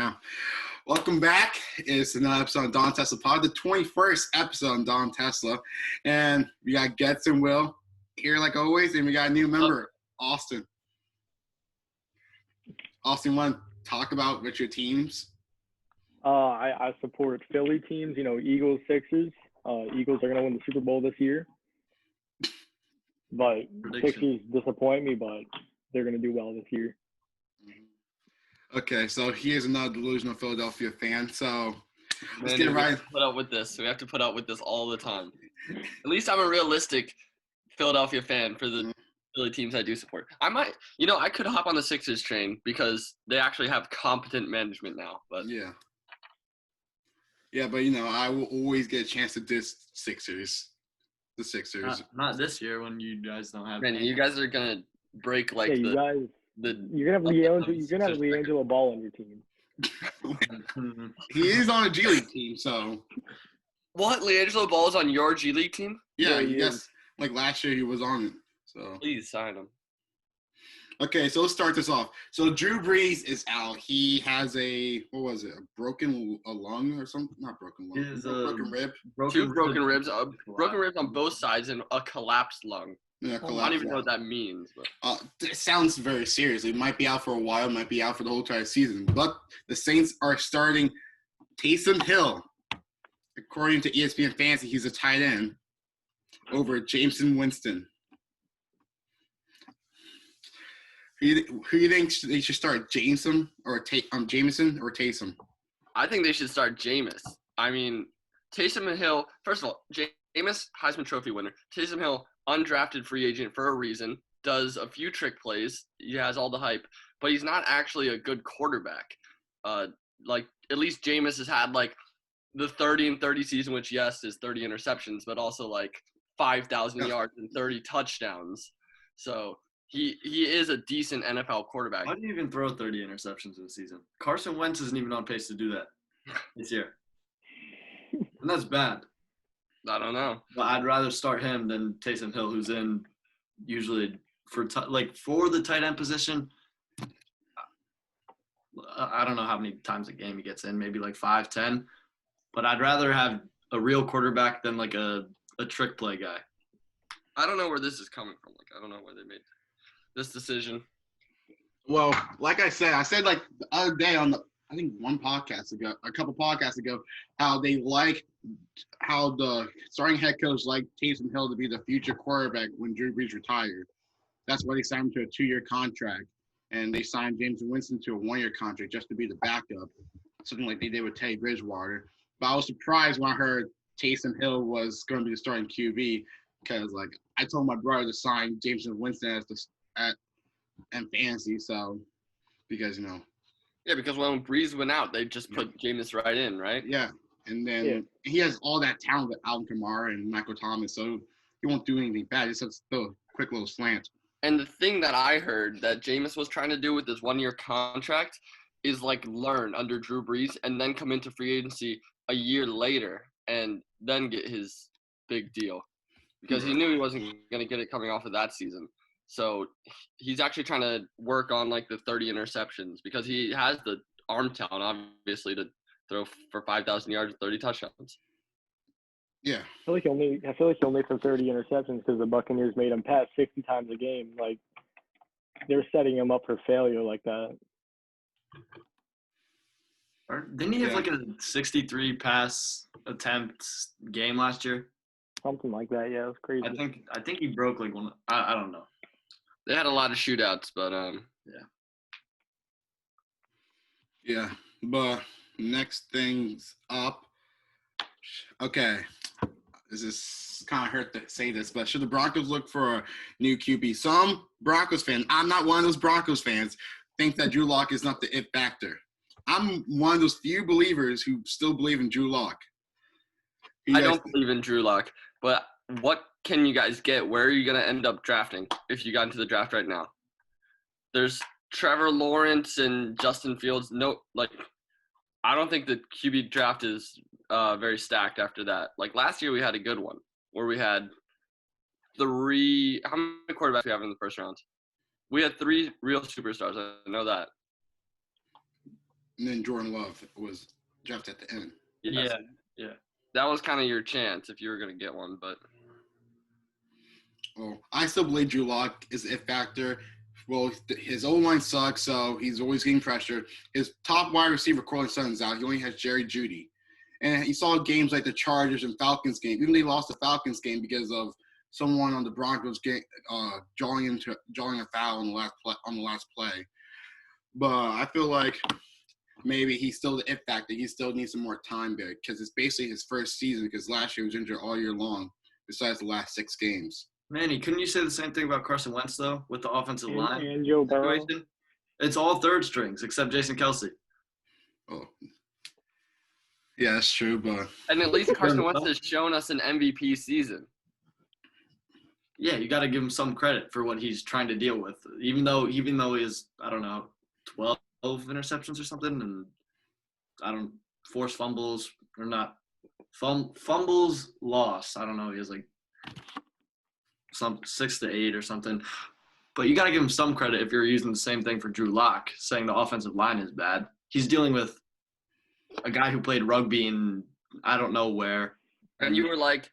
now. Welcome back. It's another episode of Don Tesla Pod, the 21st episode on Don Tesla. And we got Getz and Will here like always, and we got a new member, Austin. Austin, want to talk about what your teams? I support Philly teams, Eagles, Sixers. Eagles are going to win the Super Bowl this year. But Sixers disappoint me, but they're going to do well this year. Okay, so here's another delusional Philadelphia fan. So let's get right. We have to put up with this. We have to put up with this all the time. At least I'm a realistic Philadelphia fan for the Philly teams I do support. I might, I could hop on the Sixers train because they actually have competent management now. But yeah, but I will always get a chance to diss Sixers. The Sixers. Not this year when you guys don't have. Man, you guys are gonna break like you're gonna have LiAngelo Ball on your team. He is on a G League team, so. What? LiAngelo Ball is on your G League team? Yeah, yes. Like last year, he was on it. So. Please sign him. Okay, so let's start this off. So Drew Brees is out. He has a broken lung or something? Not broken lung. Broken rib. Two broken ribs. Broken ribs on both sides and a collapsed lung. Yeah, I don't even know what that means. But. It sounds very serious. It might be out for a while. It might be out for the whole entire season. But the Saints are starting Taysom Hill. According to ESPN Fantasy, he's a tight end over Jameson Winston. Who do you think they should start, Jameson or Taysom? I think they should start Jameis. I mean, Taysom Hill, first of all, Jameis, Heisman Trophy winner. Taysom Hill, undrafted free agent for a reason, does a few trick plays. He has all the hype, but he's not actually a good quarterback. At least Jameis has had, the 30-30 season, which, yes, is 30 interceptions, but also, 5,000 yards and 30 touchdowns. So he is a decent NFL quarterback. Why do you even throw 30 interceptions in a season? Carson Wentz isn't even on pace to do that this year. And that's bad. I don't know. But I'd rather start him than Taysom Hill, who's in usually for the tight end position. I don't know how many times a game he gets in, maybe 5, 10. But I'd rather have a real quarterback than a trick play guy. I don't know where this is coming from. I don't know where they made this decision. Well, like I said the other day on a couple podcasts ago, how the starting head coach liked Taysom Hill to be the future quarterback when Drew Brees retired. That's why they signed him to a 2-year contract, and they signed Jameson Winston to a 1-year contract just to be the backup, something like they did with Teddy Bridgewater. But I was surprised when I heard Taysom Hill was going to be the starting QB because, I told my brother to sign Jameson Winston in fantasy, so because Yeah, because when Brees went out, they just put Jameis right in, right? Yeah, and then he has all that talent with Alvin Kamara and Michael Thomas, so he won't do anything bad. He just has to throw a quick little slant. And the thing that I heard that Jameis was trying to do with this 1-year contract is learn under Drew Brees and then come into free agency a year later and then get his big deal because he knew he wasn't going to get it coming off of that season. So he's actually trying to work on the 30 interceptions because he has the arm talent, obviously, to throw for 5,000 yards and 30 touchdowns. Yeah. I feel like he'll need some 30 interceptions because the Buccaneers made him pass 60 times a game. They're setting him up for failure like that. Didn't he have a 63 pass attempt game last year? Something like that, yeah. It was crazy. I think he broke one. I don't know. They had a lot of shootouts, but Yeah, but next thing's up. Okay, this is kind of hurt to say this, but should the Broncos look for a new QB? Some Broncos fans, I'm not one of those Broncos fans, think that Drew Lock is not the it factor. I'm one of those few believers who still believe in Drew Lock. I don't believe in Drew Lock, but what can you guys get? Where are you going to end up drafting if you got into the draft right now? There's Trevor Lawrence and Justin Fields. No, I don't think the QB draft is very stacked after that. Last year we had a good one where we had how many quarterbacks do we have in the first round? We had 3 real superstars. I know that. and then Jordan Love was drafted at the end. Yes. Yeah. That was kind of your chance if you were going to get one, but Well, I still believe Drew Lock is a factor. Well, his O-line sucks, so he's always getting pressure. His top wide receiver, Cortland Sutton's out. He only has Jerry Jeudy. And you saw games like the Chargers and Falcons game. Even they lost the Falcons game because of someone on the Broncos game drawing a foul on the last play. But I feel like maybe he's still the it factor. He still needs some more time there because it's basically his first season because last year he was injured all year long besides the last 6 games. Manny, couldn't you say the same thing about Carson Wentz, though, with the offensive line And Joe Burrow. situation? It's all third strings except Jason Kelsey. Oh, yeah, that's true. But and at least Carson Wentz has shown us an MVP season. Yeah, you got to give him some credit for what he's trying to deal with. Even though he has, I don't know, 12 interceptions or something, and forced fumbles or not, fumbles lost. I don't know. He has like some 6 to 8 or something. But you got to give him some credit if you're using the same thing for Drew Lock, saying the offensive line is bad. He's dealing with a guy who played rugby in I don't know where. And you were like,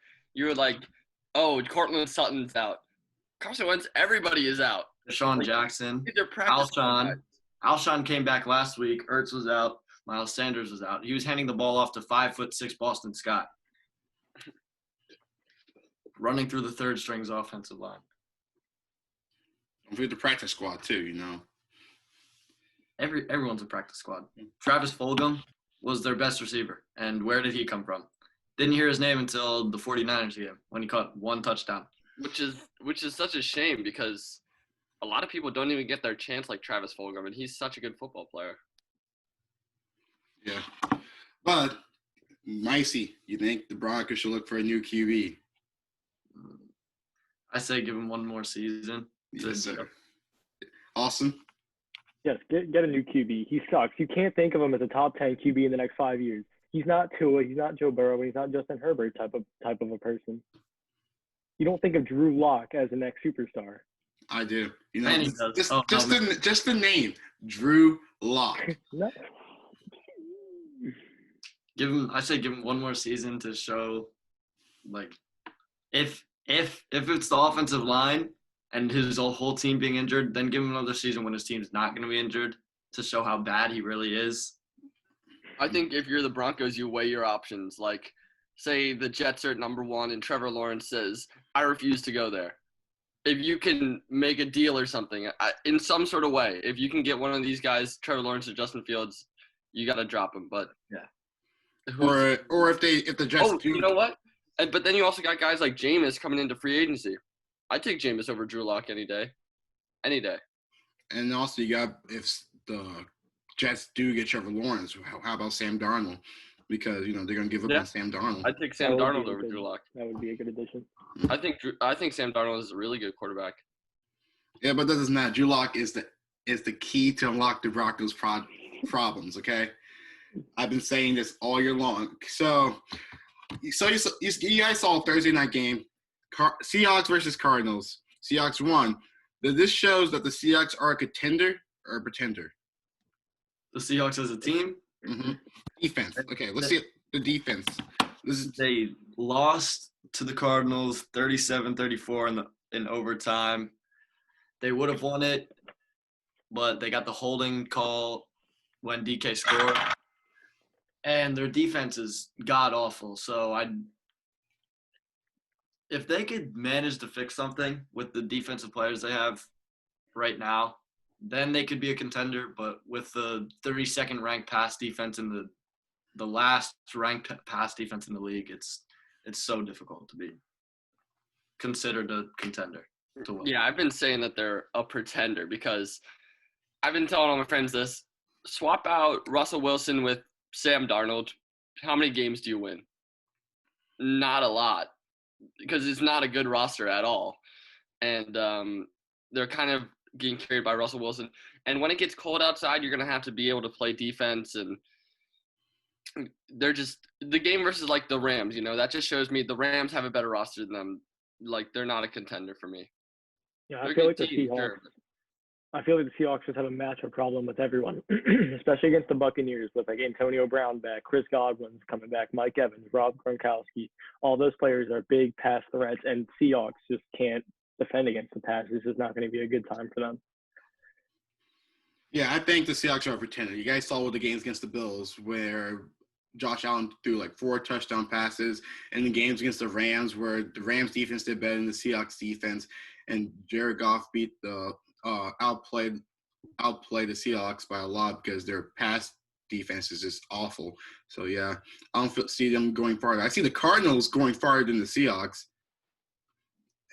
oh, Cortland Sutton's out. Carson Wentz, everybody is out. Deshaun Jackson, These are practice guys. Alshon came back last week. Ertz was out. Miles Sanders was out. He was handing the ball off to 5'6" Boston Scott, running through the third strings offensive line. don't forget the practice squad too. You know, Everyone's a practice squad. Travis Fulgham was their best receiver, and where did he come from? Didn't hear his name until the 49ers game when he caught 1 touchdown. Which is such a shame because a lot of people don't even get their chance like Travis Fulgham, and he's such a good football player. yeah. But Micey, you think the Broncos should look for a new QB? I say give him 1 more season. Yes, sir. Austin? Yes, get a new QB. He sucks. You can't think of him as a top 10 QB in the next 5 years. He's not Tua. He's not Joe Burrow. And he's not Justin Herbert type of a person. You don't think of Drew Lock as the next superstar. I do. You know, And he does. just the name, Drew Lock. No. I say give him 1 more season to show, like, if it's the offensive line and his whole team being injured, then give him another season when his team's not going to be injured to show how bad he really is. I think if you're the Broncos, you weigh your options. Like, say the Jets are at number 1 and Trevor Lawrence says, I refuse to go there. If you can make a deal or something, in some sort of way, if you can get one of these guys, Trevor Lawrence or Justin Fields, you got to drop him. But yeah. Or if the Jets do. You know what? But then you also got guys like Jameis coming into free agency. I'd take Jameis over Drew Lock any day. Any day. And also you got if the Jets do get Trevor Lawrence, how about Sam Darnold? Because they're going to give up on Sam Darnold. I'd take Sam Darnold over Drew Lock. That would be a good addition. I think Sam Darnold is a really good quarterback. Yeah, but that doesn't matter. Drew Lock is the key to unlock the Broncos' problems. Okay, I've been saying this all year long. So you guys saw a Thursday night game, Seahawks versus Cardinals. Seahawks won. This shows that the Seahawks are a contender or a pretender. The Seahawks as a team? Mm-hmm. Defense. Okay, let's see the defense. They lost to the Cardinals 37-34 in overtime. They would have won it, but they got the holding call when DK scored. And their defense is god-awful. So if they could manage to fix something with the defensive players they have right now, then they could be a contender. But with the 32nd ranked pass defense and the last ranked pass defense in the league, it's so difficult to be considered a contender to win. Yeah, I've been saying that they're a pretender because I've been telling all my friends this. Swap out Russell Wilson with Sam Darnold. How many games do you win? Not a lot because it's not a good roster at all. And they're kind of getting carried by Russell Wilson. And when it gets cold outside, you're going to have to be able to play defense. And they're just – the game versus, like, the Rams, that just shows me the Rams have a better roster than them. Like, they're not a contender for me. Yeah, I feel like the Seahawks. I feel like the Seahawks just have a matchup problem with everyone, especially against the Buccaneers with like Antonio Brown back, Chris Godwin's coming back, Mike Evans, Rob Gronkowski. All those players are big pass threats, and Seahawks just can't defend against the pass. This is not going to be a good time for them. Yeah, I think the Seahawks are a pretender. You guys saw with the games against the Bills where Josh Allen threw like 4 touchdown passes, and the games against the Rams where the Rams defense did better than the Seahawks defense, and Jared Goff beat the outplayed the Seahawks by a lot because their pass defense is just awful. So yeah, I don't see them going farther. I see the Cardinals going farther than the Seahawks.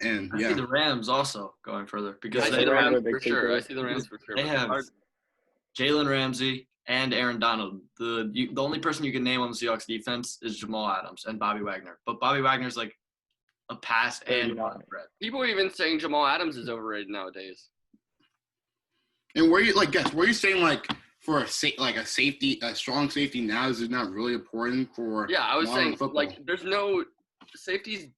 And I see the Rams also going further because I see the Rams for sure. I see the Rams for sure. They have Jalen Ramsey and Aaron Donald. The only person you can name on the Seahawks defense is Jamal Adams and Bobby Wagner. But Bobby Wagner's like a pass and run threat. People are even saying Jamal Adams is overrated nowadays. And were you saying like for a safety, a strong safety now is not really important for? Yeah, I was saying football? like there's no safeties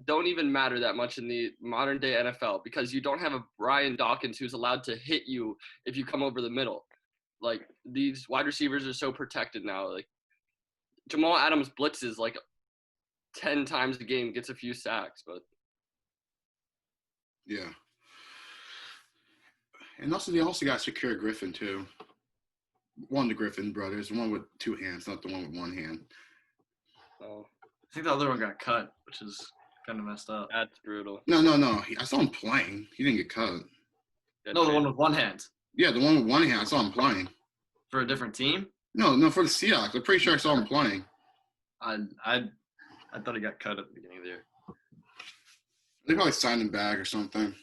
don't even matter that much in the modern day NFL because you don't have a Brian Dawkins who's allowed to hit you if you come over the middle. Like these wide receivers are so protected now. Like Jamal Adams blitzes like 10 times a game, gets a few sacks, but yeah. And also, they also got Shaquille Griffin, too. One of the Griffin brothers, the one with 2 hands, not the one with 1 hand. oh, I think the other one got cut, which is kind of messed up. that's brutal. No. I saw him playing. He didn't get cut. No, the one with 1 hand. Yeah, the one with 1 hand, I saw him playing. For a different team? No, for the Seahawks. I'm pretty sure I saw him playing. I thought he got cut at the beginning of the year. They probably signed him back or something.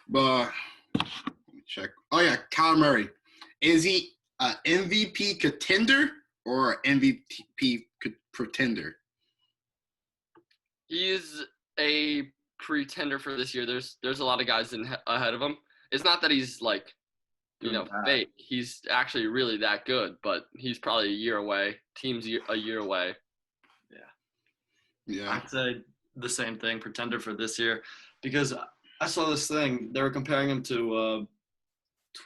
But let me check. Oh, yeah, Kyler Murray. Is he an MVP contender or an MVP pretender? He's a pretender for this year. There's a lot of guys ahead of him. It's not that he's like, fake. He's actually really that good, but he's probably a year away. Team's a year away. Yeah. I'd say the same thing, pretender for this year, because I saw this thing. They were comparing him to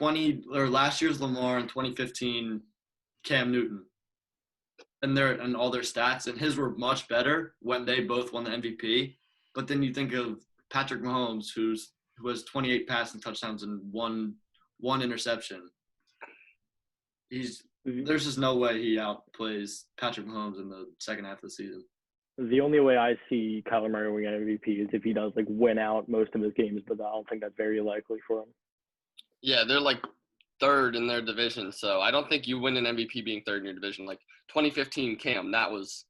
last year's Lamar and 2015 Cam Newton, and all their stats, and his were much better when they both won the MVP. But then you think of Patrick Mahomes, who has 28 passing touchdowns and one interception. There's just no way he outplays Patrick Mahomes in the second half of the season. The only way I see Kyler Murray winning MVP is if he does like win out most of his games, but I don't think that's very likely for him. Yeah, they're like 3rd in their division, so I don't think you win an MVP being 3rd in your division. Like 2015 Cam, that was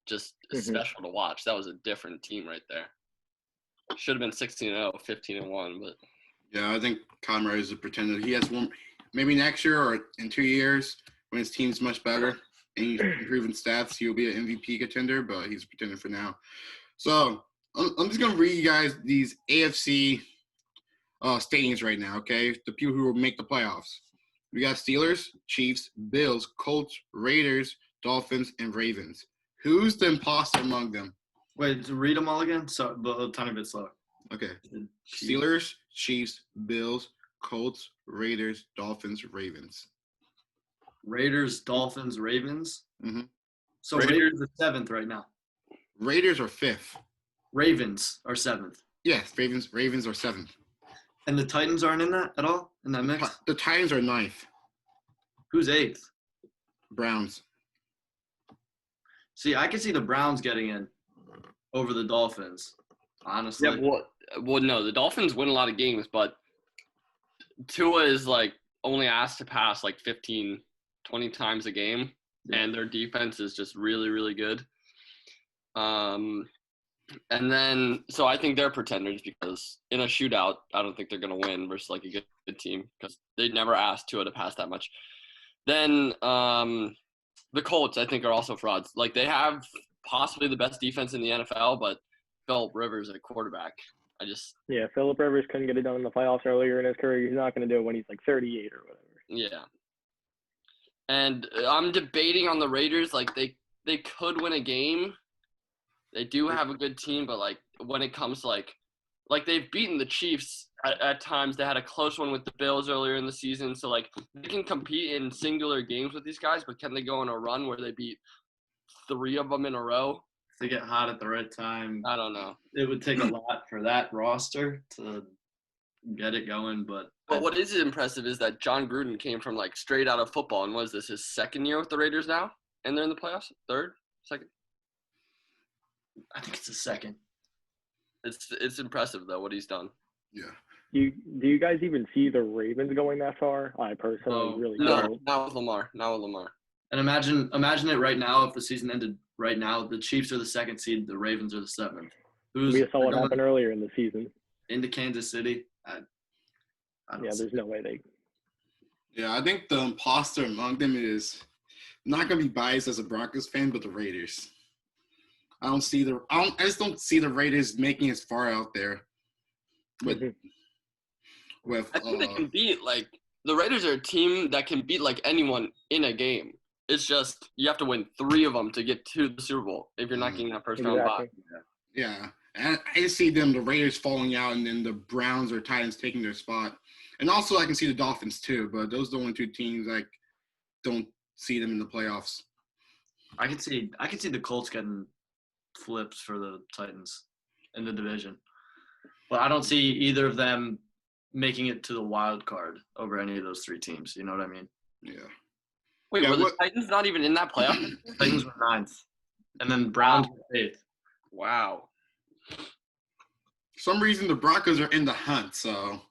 just special to watch. That was a different team right there. Should have been 16-0, 15-1, but Yeah, I think Kyler Murray is a pretender. He has one, maybe next year or in 2 years when his team's much better and he's improving stats, he'll be an MVP contender, but he's a pretender for now. So I'm just going to read you guys these AFC standings right now, okay? The people who will make the playoffs. We got Steelers, Chiefs, Bills, Colts, Raiders, Dolphins, and Ravens. Who's the imposter among them? Wait, read them all again? So, a tiny bit slower. Okay. Steelers, Chiefs, Bills, Colts, Raiders, Dolphins, Ravens. Raiders, Dolphins, Ravens. Mm-hmm. So Raiders are 7th right now. Raiders are 5th. Ravens are 7th. Yes, Ravens are 7th. And the Titans aren't in that at all? In that mix? The Titans are 9th. Who's 8th? Browns. See, I can see the Browns getting in over the Dolphins, honestly. yeah, well, no, the Dolphins win a lot of games, but Tua is like only asked to pass like 15, 20 times a game, and their defense is just really, really good. And then, so I think they're pretenders because in a shootout, I don't think they're going to win versus like a good team because they never asked Tua to pass that much. Then the Colts, I think, are also frauds. Like they have possibly the best defense in the NFL, but Philip Rivers at quarterback. Yeah, Philip Rivers couldn't get it done in the playoffs earlier in his career. He's not going to do it when he's like 38 or whatever. Yeah. And I'm debating on the Raiders. Like they could win a game. They do have a good team, but like when it comes to like they've beaten the Chiefs at times. They had a close one with the Bills earlier in the season. So, like, they can compete in singular games with these guys, but can they go on a run where they beat 3 of them in a row? If they get hot at the right time, I don't know. it would take a lot for that roster to get it going. But what is impressive is that John Gruden came from, like, straight out of football. And was this his second year with the Raiders now? And they're in the playoffs? Third? Second? I think it's a second. It's impressive, though, what he's done. Yeah. Do you guys even see the Ravens going that far? I personally really No, don't. not with Lamar. Not with Lamar. And imagine it right now. If the season ended right now, the Chiefs are the 2nd seed, the Ravens are the 7th. We saw what happened earlier in the season. Into Kansas City? I don't see there's no way they. Yeah, I think the imposter among them is not going to be biased as a Broncos fan, but the Raiders. I just don't see the Raiders making it far out there. With I think they can beat, like, the Raiders are a team that can beat, like, anyone in a game. It's just you have to win 3 of them to get to the Super Bowl if you're not getting that first round bye. Yeah. And I see the Raiders falling out and then the Browns or Titans taking their spot. And also I can see the Dolphins too, but those are the only 2 teams I don't see them in the playoffs. I can see the Colts getting flips for the Titans in the division. But I don't see either of them making it to the wild card over any of those 3 teams. You know what I mean? Yeah. Wait, were the Titans not even in that playoff? Titans were 9th. And then Browns were 8th. Wow. For some reason the Broncos are in the hunt, so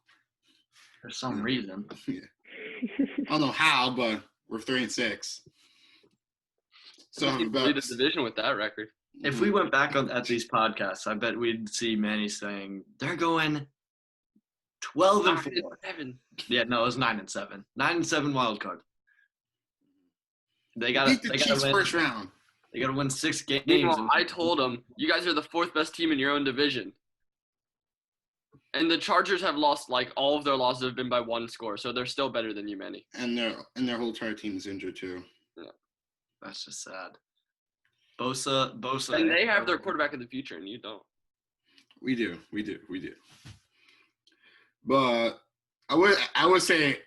For some reason. yeah. I don't know how, but we're 3-6. So lead the division with that record. If we went back at these podcasts, I bet we'd see Manny saying they're going 12-4. 7. Yeah, no, it was 9-7. 9-7 wild card. They got beat the to Chiefs win first round. They got to win 6 games. Meanwhile, I told them, you guys are the 4th best team in your own division. And the Chargers have lost, like, all of their losses have been by 1 score, so they're still better than you, Manny. And their whole entire team is injured too. Yeah. That's just sad. Bosa. And they have their quarterback of the future, and you don't. We do. But I would say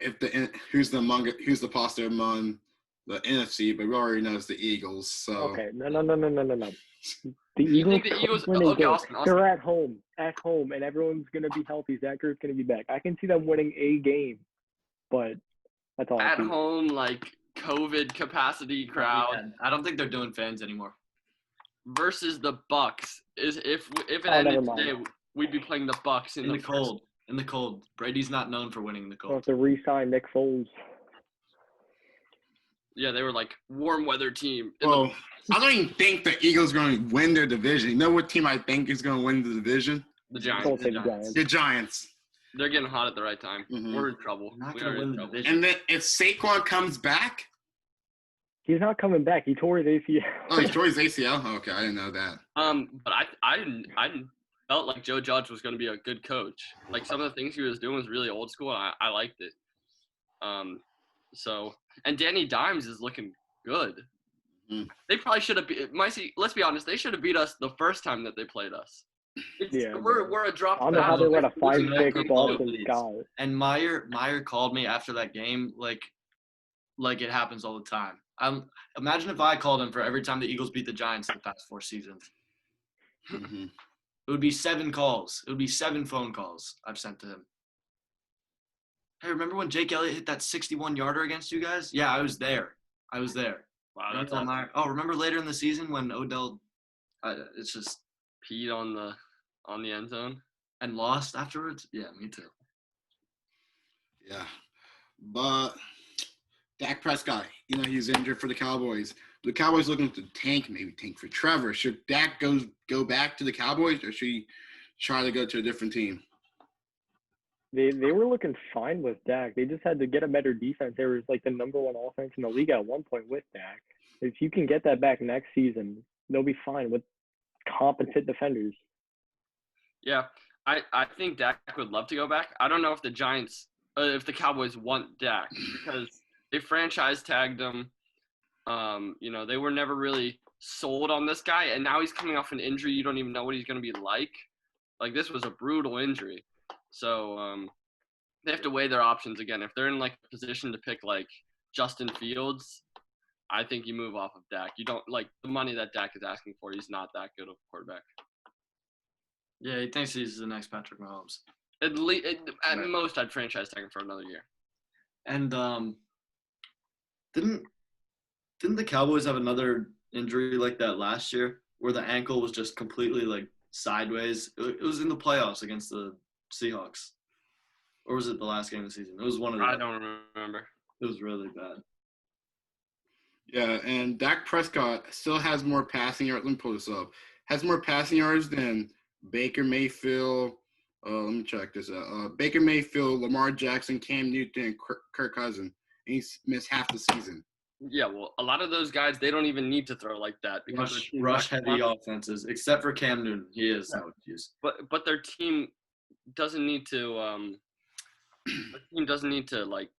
who's the poster among the NFC, but we already know it's the Eagles. So okay, no. The Eagles winning okay, games. Austin. They're at home, and everyone's gonna be healthy. Zach Ertz's gonna be back. I can see them winning a game, but that's all. At home, like COVID capacity crowd. I don't think they're doing fans anymore. Versus the Bucks is if it ended today, we'd be playing the Bucks in the cold. In the cold. Brady's not known for winning in the We'll cold. have to re-sign Nick Foles. Yeah, they were like warm weather team. Well, I don't even think the Eagles are going to win their division. You know what team I think is going to win the division? The Giants. The Giants. They're getting hot at the right time. Mm-hmm. We're in trouble. We're not going to win the division. And then if Saquon comes back, he's not coming back. He tore his ACL. Oh, he tore his ACL. Okay, I didn't know that. But I didn't felt like Joe Judge was going to be a good coach. Like some of the things he was doing was really old school. And I liked it. And Danny Dimes is looking good. Mm-hmm. They probably should have let's be honest, they should have beat us the first time that they played us. We're a drop. I don't know how they let a 5-6 Boston guy. And Meyer called me after that game like it happens all the time. Imagine if I called him for every time the Eagles beat the Giants in the past 4 seasons. Mm-hmm. It would be 7 calls. It would be 7 phone calls I've sent to him. Hey, remember when Jake Elliott hit that 61-yarder against you guys? Yeah, I was there. Wow, that's awesome. Oh, remember later in the season when Odell it's just peed on the end zone and lost afterwards? Yeah, me too. Yeah. But Dak Prescott, he's injured for the Cowboys. The Cowboys looking to tank for Trevor. Should Dak go back to the Cowboys, or should he try to go to a different team? They were looking fine with Dak. They just had to get a better defense. They were like the number 1 offense in the league at one point with Dak. If you can get that back next season, they'll be fine with competent defenders. Yeah, I think Dak would love to go back. I don't know if if the Cowboys want Dak because they franchise tagged him. They were never really sold on this guy, and now he's coming off an injury. You don't even know what he's going to be like. Like, this was a brutal injury. So they have to weigh their options again. If they're in like a position to pick like Justin Fields, I think you move off of Dak. You don't like the money that Dak is asking for. He's not that good of a quarterback. Yeah, he thinks he's the next Patrick Mahomes. At most, I'd franchise tag him for another year. And didn't the Cowboys have another injury like that last year where the ankle was just completely like sideways? It was in the playoffs against the Seahawks. Or was it the last game of the season? It was one of the. I don't remember. It was really bad. Yeah, and Dak Prescott still has more passing yards. Let me pull this up. Has more passing yards than Baker Mayfield. Let me check this out. Baker Mayfield, Lamar Jackson, Cam Newton, and Kirk Cousins. And he's missed half the season. Yeah, well, a lot of those guys, they don't even need to throw like that because rush heavy offenses, except for Cam Newton. He is no excuse. But their team doesn't need to like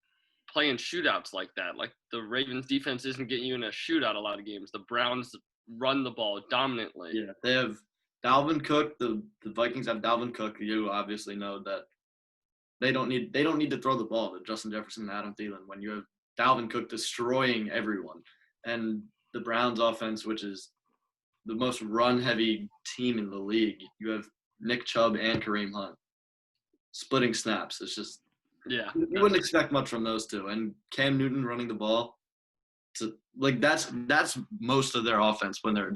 play in shootouts like that. Like the Ravens defense isn't getting you in a shootout a lot of games. The Browns run the ball dominantly. Yeah, they have Dalvin Cook. The Vikings have Dalvin Cook. You obviously know that they don't need to throw the ball to Justin Jefferson and Adam Thielen when you have Dalvin Cook destroying everyone. And the Browns offense, which is the most run-heavy team in the league, you have Nick Chubb and Kareem Hunt splitting snaps. It's just you wouldn't expect much from those two. And Cam Newton running the ball, that's most of their offense when they're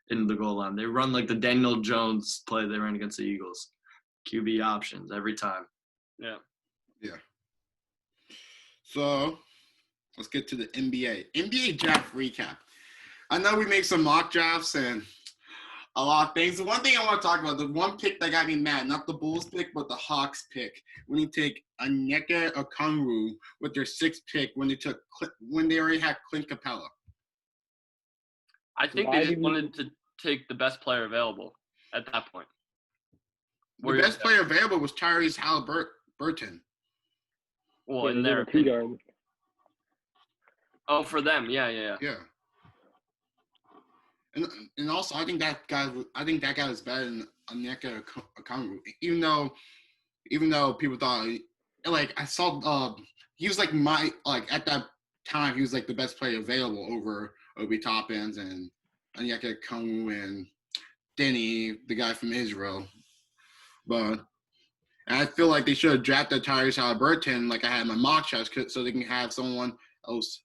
in the goal line. They run like the Daniel Jones play they ran against the Eagles. QB options every time. Yeah. Yeah. So let's get to the NBA. NBA draft recap. I know we make some mock drafts and a lot of things. The one thing I want to talk about, the one pick that got me mad, not the Bulls pick, but the Hawks pick. When you take Onyeka Okongwu with their sixth pick, when they already had Clint Capella. I think they just wanted to take the best player available at that point. The best player available was Tyrese Halliburton. Well, in their opinion. Oh, for them, yeah. Yeah. And also, I think that guy was better than Onyeka Okongwu. Even though people thought, like, I saw, he was like at that time he was like the best player available over Obi Toppins and Onyeka Okongwu and Denny, the guy from Israel. But I feel like they should have drafted Tyrese Halliburton, like I had in my mock drafts, so they can have someone else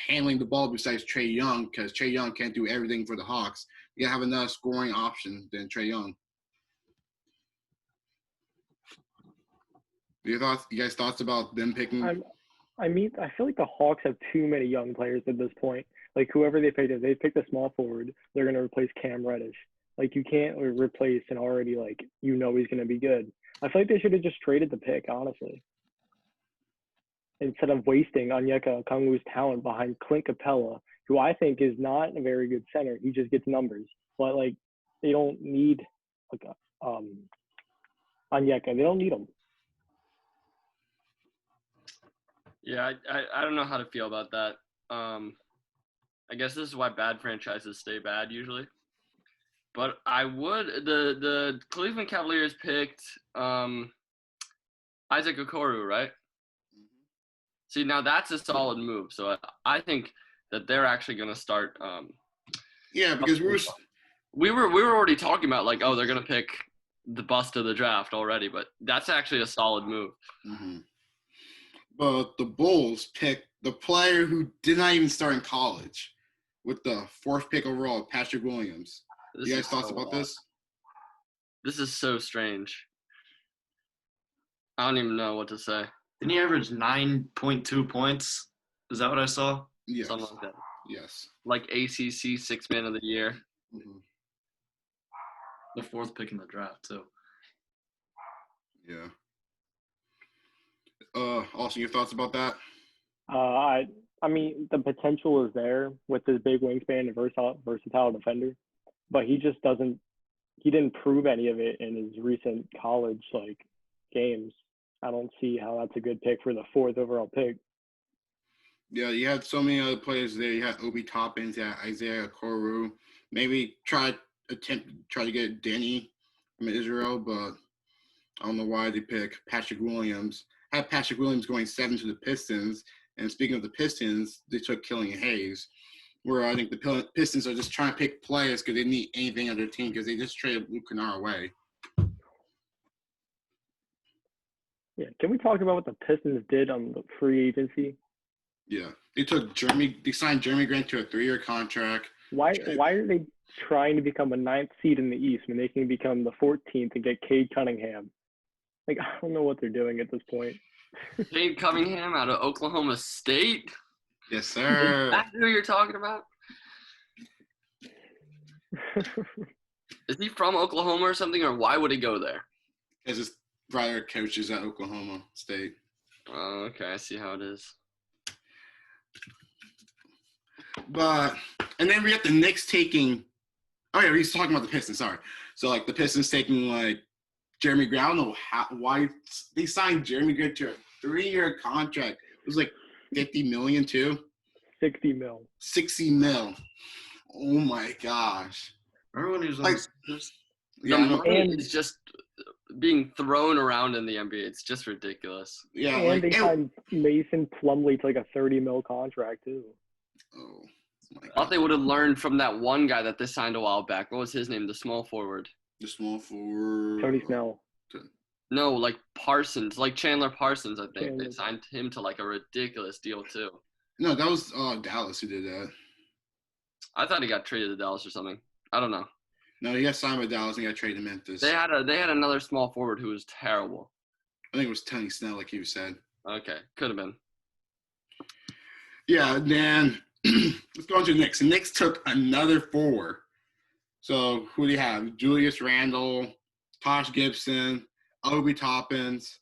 handling the ball besides Trae Young, because Trae Young can't do everything for the Hawks. You gotta have another scoring option than Trae Young. You guys thoughts about them picking? I feel like the Hawks have too many young players at this point. Like whoever they picked, if they picked a small forward, they're gonna replace Cam Reddish. Like you can't replace an already he's gonna be good. I feel like they should have just traded the pick, honestly, instead of wasting Onyeka Okongwu's talent behind Clint Capella, who I think is not a very good center. He just gets numbers, but they don't need Onyeka. They don't need him. Yeah, I don't know how to feel about that. I guess this is why bad franchises stay bad usually. But I would the Cleveland Cavaliers picked Isaac Okoro, right? See, now that's a solid move. So I think that they're actually going to start. Yeah, because we were already talking about they're going to pick the bust of the draft already, but that's actually a solid move. Mm-hmm. But the Bulls picked the player who did not even start in college with the fourth pick overall, Patrick Williams. You guys thoughts about this? This is so strange. I don't even know what to say. Didn't he average 9.2 points? Is that what I saw? Yes. Something like that. Yes. Like ACC Sixth Man of the Year. Mm-hmm. The fourth pick in the draft, too. Yeah. Austin, your thoughts about that? I mean, the potential is there with his big wingspan and versatile defender, but he just didn't prove any of it in his recent college games. I don't see how that's a good pick for the fourth overall pick. Yeah, you had so many other players there. You had Obi Toppins, you had Isaiah Okoro. Maybe try to get Denny from Israel, but I don't know why they pick Patrick Williams. Had Patrick Williams going 7 to the Pistons. And speaking of the Pistons, they took Killian Hayes. Where I think the Pistons are just trying to pick players because they need anything on their team because they just traded Luke Kennard away. Yeah. Can we talk about what the Pistons did on the free agency? Yeah. They signed Jeremy Grant to a 3-year contract. Why are they trying to become a 9th seed in the East when they can become the 14th and get Cade Cunningham? Like, I don't know what they're doing at this point. Cade Cunningham out of Oklahoma State. Yes, sir. That's who you're talking about? Is he from Oklahoma or something, or why would he go there? Because his brother coaches at Oklahoma State. Oh, okay. I see how it is. And then we got the Knicks taking – oh, yeah, he's talking about the Pistons, sorry. So, like, the Pistons taking, like, Jeremy Grant. I don't know why they signed Jeremy Grant to a 3-year contract. It was, like, $50 million, too. 60 mil. 60 mil. Oh, my gosh. Remember when he was on Like, the Sixers? The Yeah, money is just being thrown around in the NBA. It's just ridiculous. yeah. And Like, they signed Mason Plumlee to like a 30 mil contract too. oh, my I thought they God. would have learned from that one guy that they signed a while back. What was his name? The small forward. The small forward. Tony Snell. No, like Parsons, like Chandler Parsons, I think. Chandler. They signed him to like a ridiculous deal too. No, that was Dallas who did that. I thought he got traded to Dallas or something. I don't know. No, he got signed by Dallas and got traded to Memphis. They had another small forward who was terrible. I think it was Tony Snell, like you said. Okay, could have been. Yeah, then let's go on to the Knicks. The Knicks took another 4. So who do you have? Julius Randle, Tosh Gibson, Obi Toppins.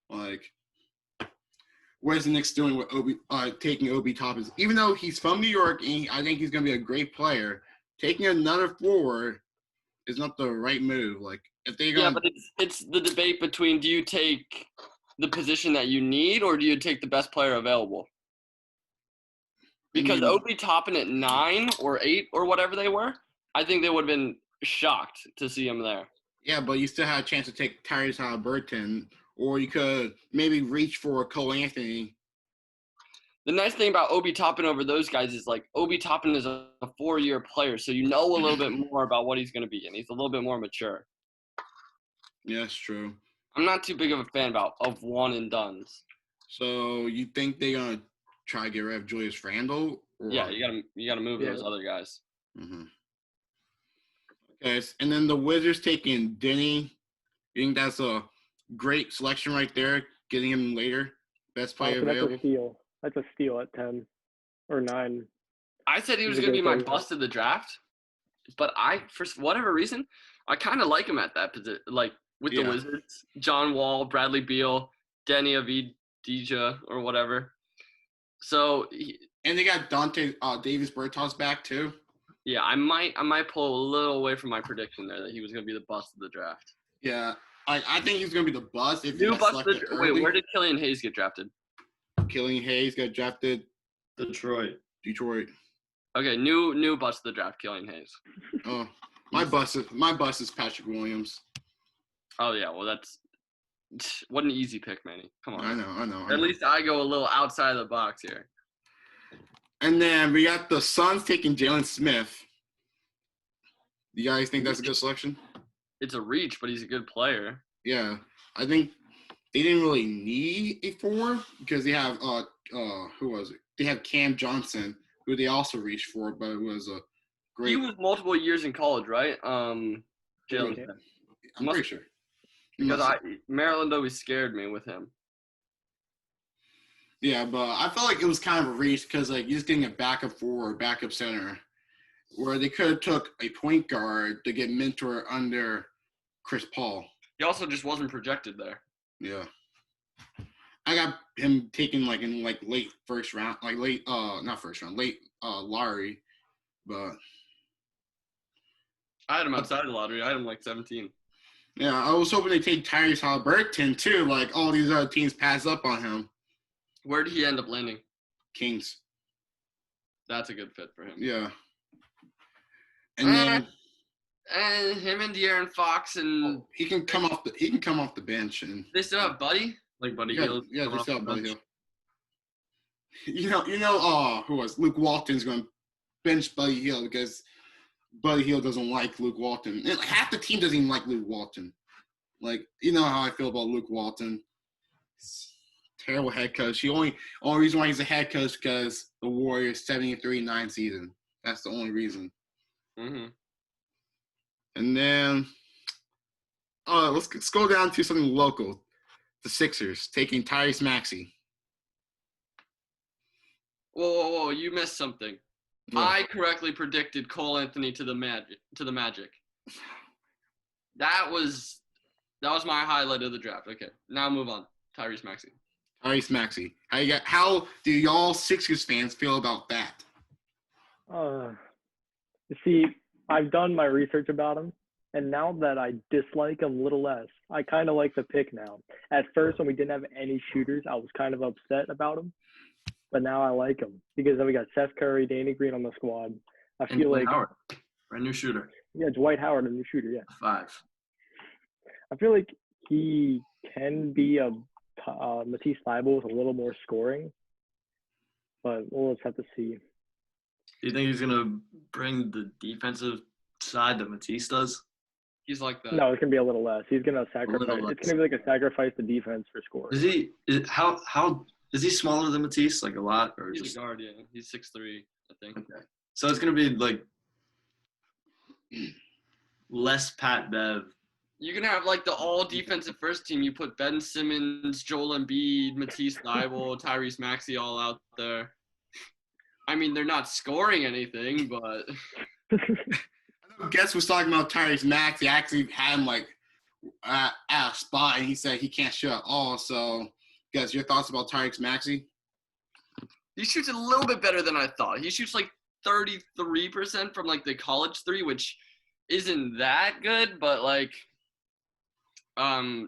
Like, what is the Knicks doing with taking Obi Toppins? Even though he's from New York, and I think he's going to be a great player, taking another forward is not the right move. Like, if they're going Yeah, but it's the debate between do you take the position that you need or do you take the best player available? Because Obi Toppin at 9 or 8 or whatever they were, I think they would have been shocked to see him there. Yeah, but you still had a chance to take Tyrese Haliburton, or you could maybe reach for Cole Anthony. The nice thing about Obi Toppin over those guys is, like, Obi Toppin is a 4-year player, so you know a little bit more about what he's going to be, and he's a little bit more mature. Yeah, that's true. I'm not too big of a fan of one-and-dones. So you think they're going to try to get rid of Julius Randle? Or? Yeah, you gotta move those other guys. Mm-hmm. Okay, and then the Wizards taking Denny. You think that's a great selection right there, getting him later? Best player available? That's a steal. That's a steal at 10 or 9. I said he was He's a going to be great my player. bust of the draft, but for whatever reason, I kind of like him at that position. Like, with the Wizards, John Wall, Bradley Beal, Denny Avdija, or whatever. So, and they got Dante Davis Bertans back too. Yeah, I might pull a little away from my prediction there that he was going to be the bust of the draft. Yeah, I think he's going to be the bust if he New got bust. selected early. Wait, where did Killian Hayes get drafted? Killian Hayes got drafted. Detroit. Okay, new bust of the draft, Killian Hayes. Oh, my bust is Patrick Williams. Oh yeah, well that's what an easy pick, Manny. Come on. I know. At least I go a little outside of the box here. And then we got the Suns taking Jalen Smith. You guys think that's a good selection? It's a reach, but he's a good player. Yeah, I think they didn't really need a 4 because they have who was it? They have Cam Johnson, who they also reached for, but it was a great. He was multiple years in college, right? Jalen Smith. I'm pretty sure. Because Maryland always scared me with him. Yeah, but I felt like it was kind of a reach because like you're just getting a backup 4 or backup center, where they could have took a point guard to get mentor under Chris Paul. He also just wasn't projected there. Yeah, I got him taken like in like late first round, like late not first round, late lottery, but I had him outside the lottery. I had him like 17. Yeah, I was hoping they take Tyrese Haliburton too. Like all these other teams pass up on him. Where did he end up landing? Kings. That's a good fit for him. Yeah. And then And him and De'Aaron Fox and He can come off the bench and they still have Buddy. Like Buddy yeah, Hield. yeah, coming just off out the Buddy bench. Hill. Who was Luke Walton's going to bench Buddy Hield because Buddy Hield doesn't like Luke Walton. And half the team doesn't even like Luke Walton. Like, you know how I feel about Luke Walton. Terrible head coach. Only reason why he's a head coach because the Warriors 73-9 season. That's the only reason. Mm-hmm. And then let's go down to something local. The Sixers taking Tyrese Maxey. Whoa! You missed something. Yeah. I correctly predicted Cole Anthony to the Magic. That was my highlight of the draft. Okay, now move on. Tyrese Maxey. Tyrese Maxey. How do y'all Sixers fans feel about that? You see, I've done my research about him, and now that I dislike him a little less, I kind of like the pick now. At first, when we didn't have any shooters, I was kind of upset about him, but now I like him because then we got Seth Curry, Danny Green on the squad. I And feel Dwight like Howard, brand new shooter. yeah, Dwight Howard, a new shooter. Yeah, 5. I feel like he can be a Matisse Thybulle with a little more scoring, but we'll just have to see. Do you think he's gonna bring the defensive side that Matisse does? He's like that. No, it's gonna be a little less. He's gonna sacrifice. little It's less. gonna be like a sacrifice to defense for scoring. How is he smaller than Matisse? Like a lot, or He's just a guard. Yeah, he's 6'3", I think. okay? So it's gonna be like less Pat Bev. You're gonna have like the all defensive first team. You put Ben Simmons, Joel Embiid, Matisse Thybulle, Tyrese Maxey all out there. I mean, they're not scoring anything, but Guess was talking about Tyrese Maxey. I actually had him like at a spot, and he said he can't shoot at all. So, guys, your thoughts about Tyrese Maxey? he shoots a little bit better than I thought. He shoots like 33% from like the college three, which isn't that good, but like, I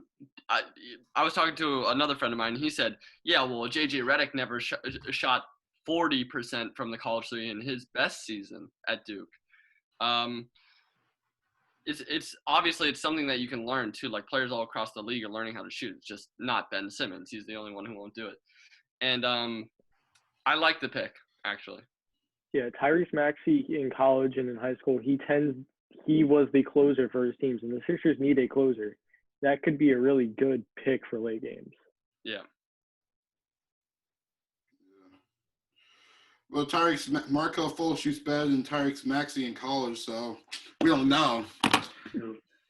was talking to another friend of mine. He said, yeah, well, JJ Redick never shot 40% from the college three in his best season at Duke. It's obviously it's something that you can learn too. Like players all across the league are learning how to shoot. It's just not Ben Simmons. He's the only one who won't do it. And I like the pick actually. Yeah, Tyrese Maxey in college and in high school, he was the closer for his teams, and the Sixers need a closer. That could be a really good pick for late games. Yeah. Well, Markel Fultz shoots better than Tyrese Maxey in college, so we don't know.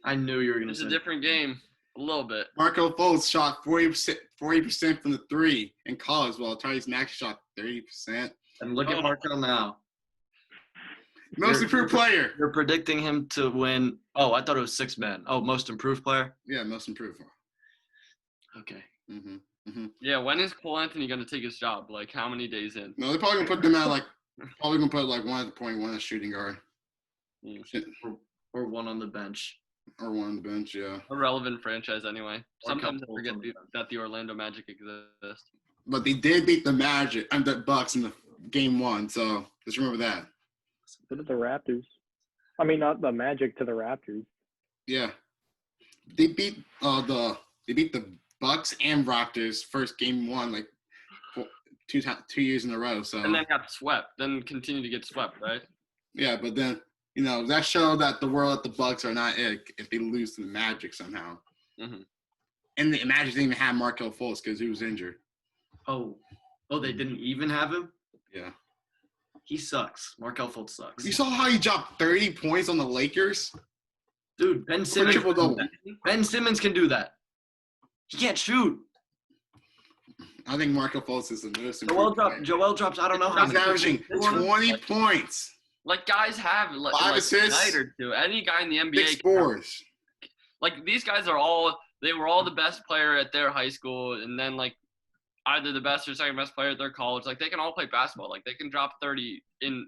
I knew you were gonna It's say a different game, a little bit. Markel Fultz shot 40% from the three in college, while Tyrese Maxey shot 30%. And look at Markel now. Most improved player. You're predicting him to win. Oh, I thought it was 6 men. Oh, most improved player. Yeah, most improved. Okay. Mm-hmm. Yeah, when is Cole Anthony gonna take his job? Like how many days in? No, they're probably gonna put them at one at the point, one as shooting guard, Or one on the bench. or one on the bench. Yeah, A relevant franchise anyway. Sometimes I couple forget on the that the Orlando Magic exist. but they did beat the Magic and the Bucks in the game one, so just remember that. But at the Raptors. I mean, not the Magic to the Raptors. Yeah, they beat the Bucks and Raptors first game one like 2 years in a row. So And then got swept. Then continue to get swept, right? yeah, but then that showed that the world at the Bucks are not it if they lose to the Magic somehow. Mm-hmm. And the Magic didn't even have Markel Fultz because he was injured. Oh, they didn't even have him? Yeah. He sucks. Markel Fultz sucks. You saw how he dropped 30 points on the Lakers? Dude, Ben Simmons. Triple-double. Ben Simmons can do that. He can't shoot. I think Markel Fultz is the most improved player. Joel drops, I don't know how He's many. averaging 20 points. Like guys have like 5 like assists, a night or two. Any guy in the NBA 6 boards. like these guys were all the best player at their high school, and then like either the best or second best player at their college. Like they can all play basketball. Like they can drop 30 in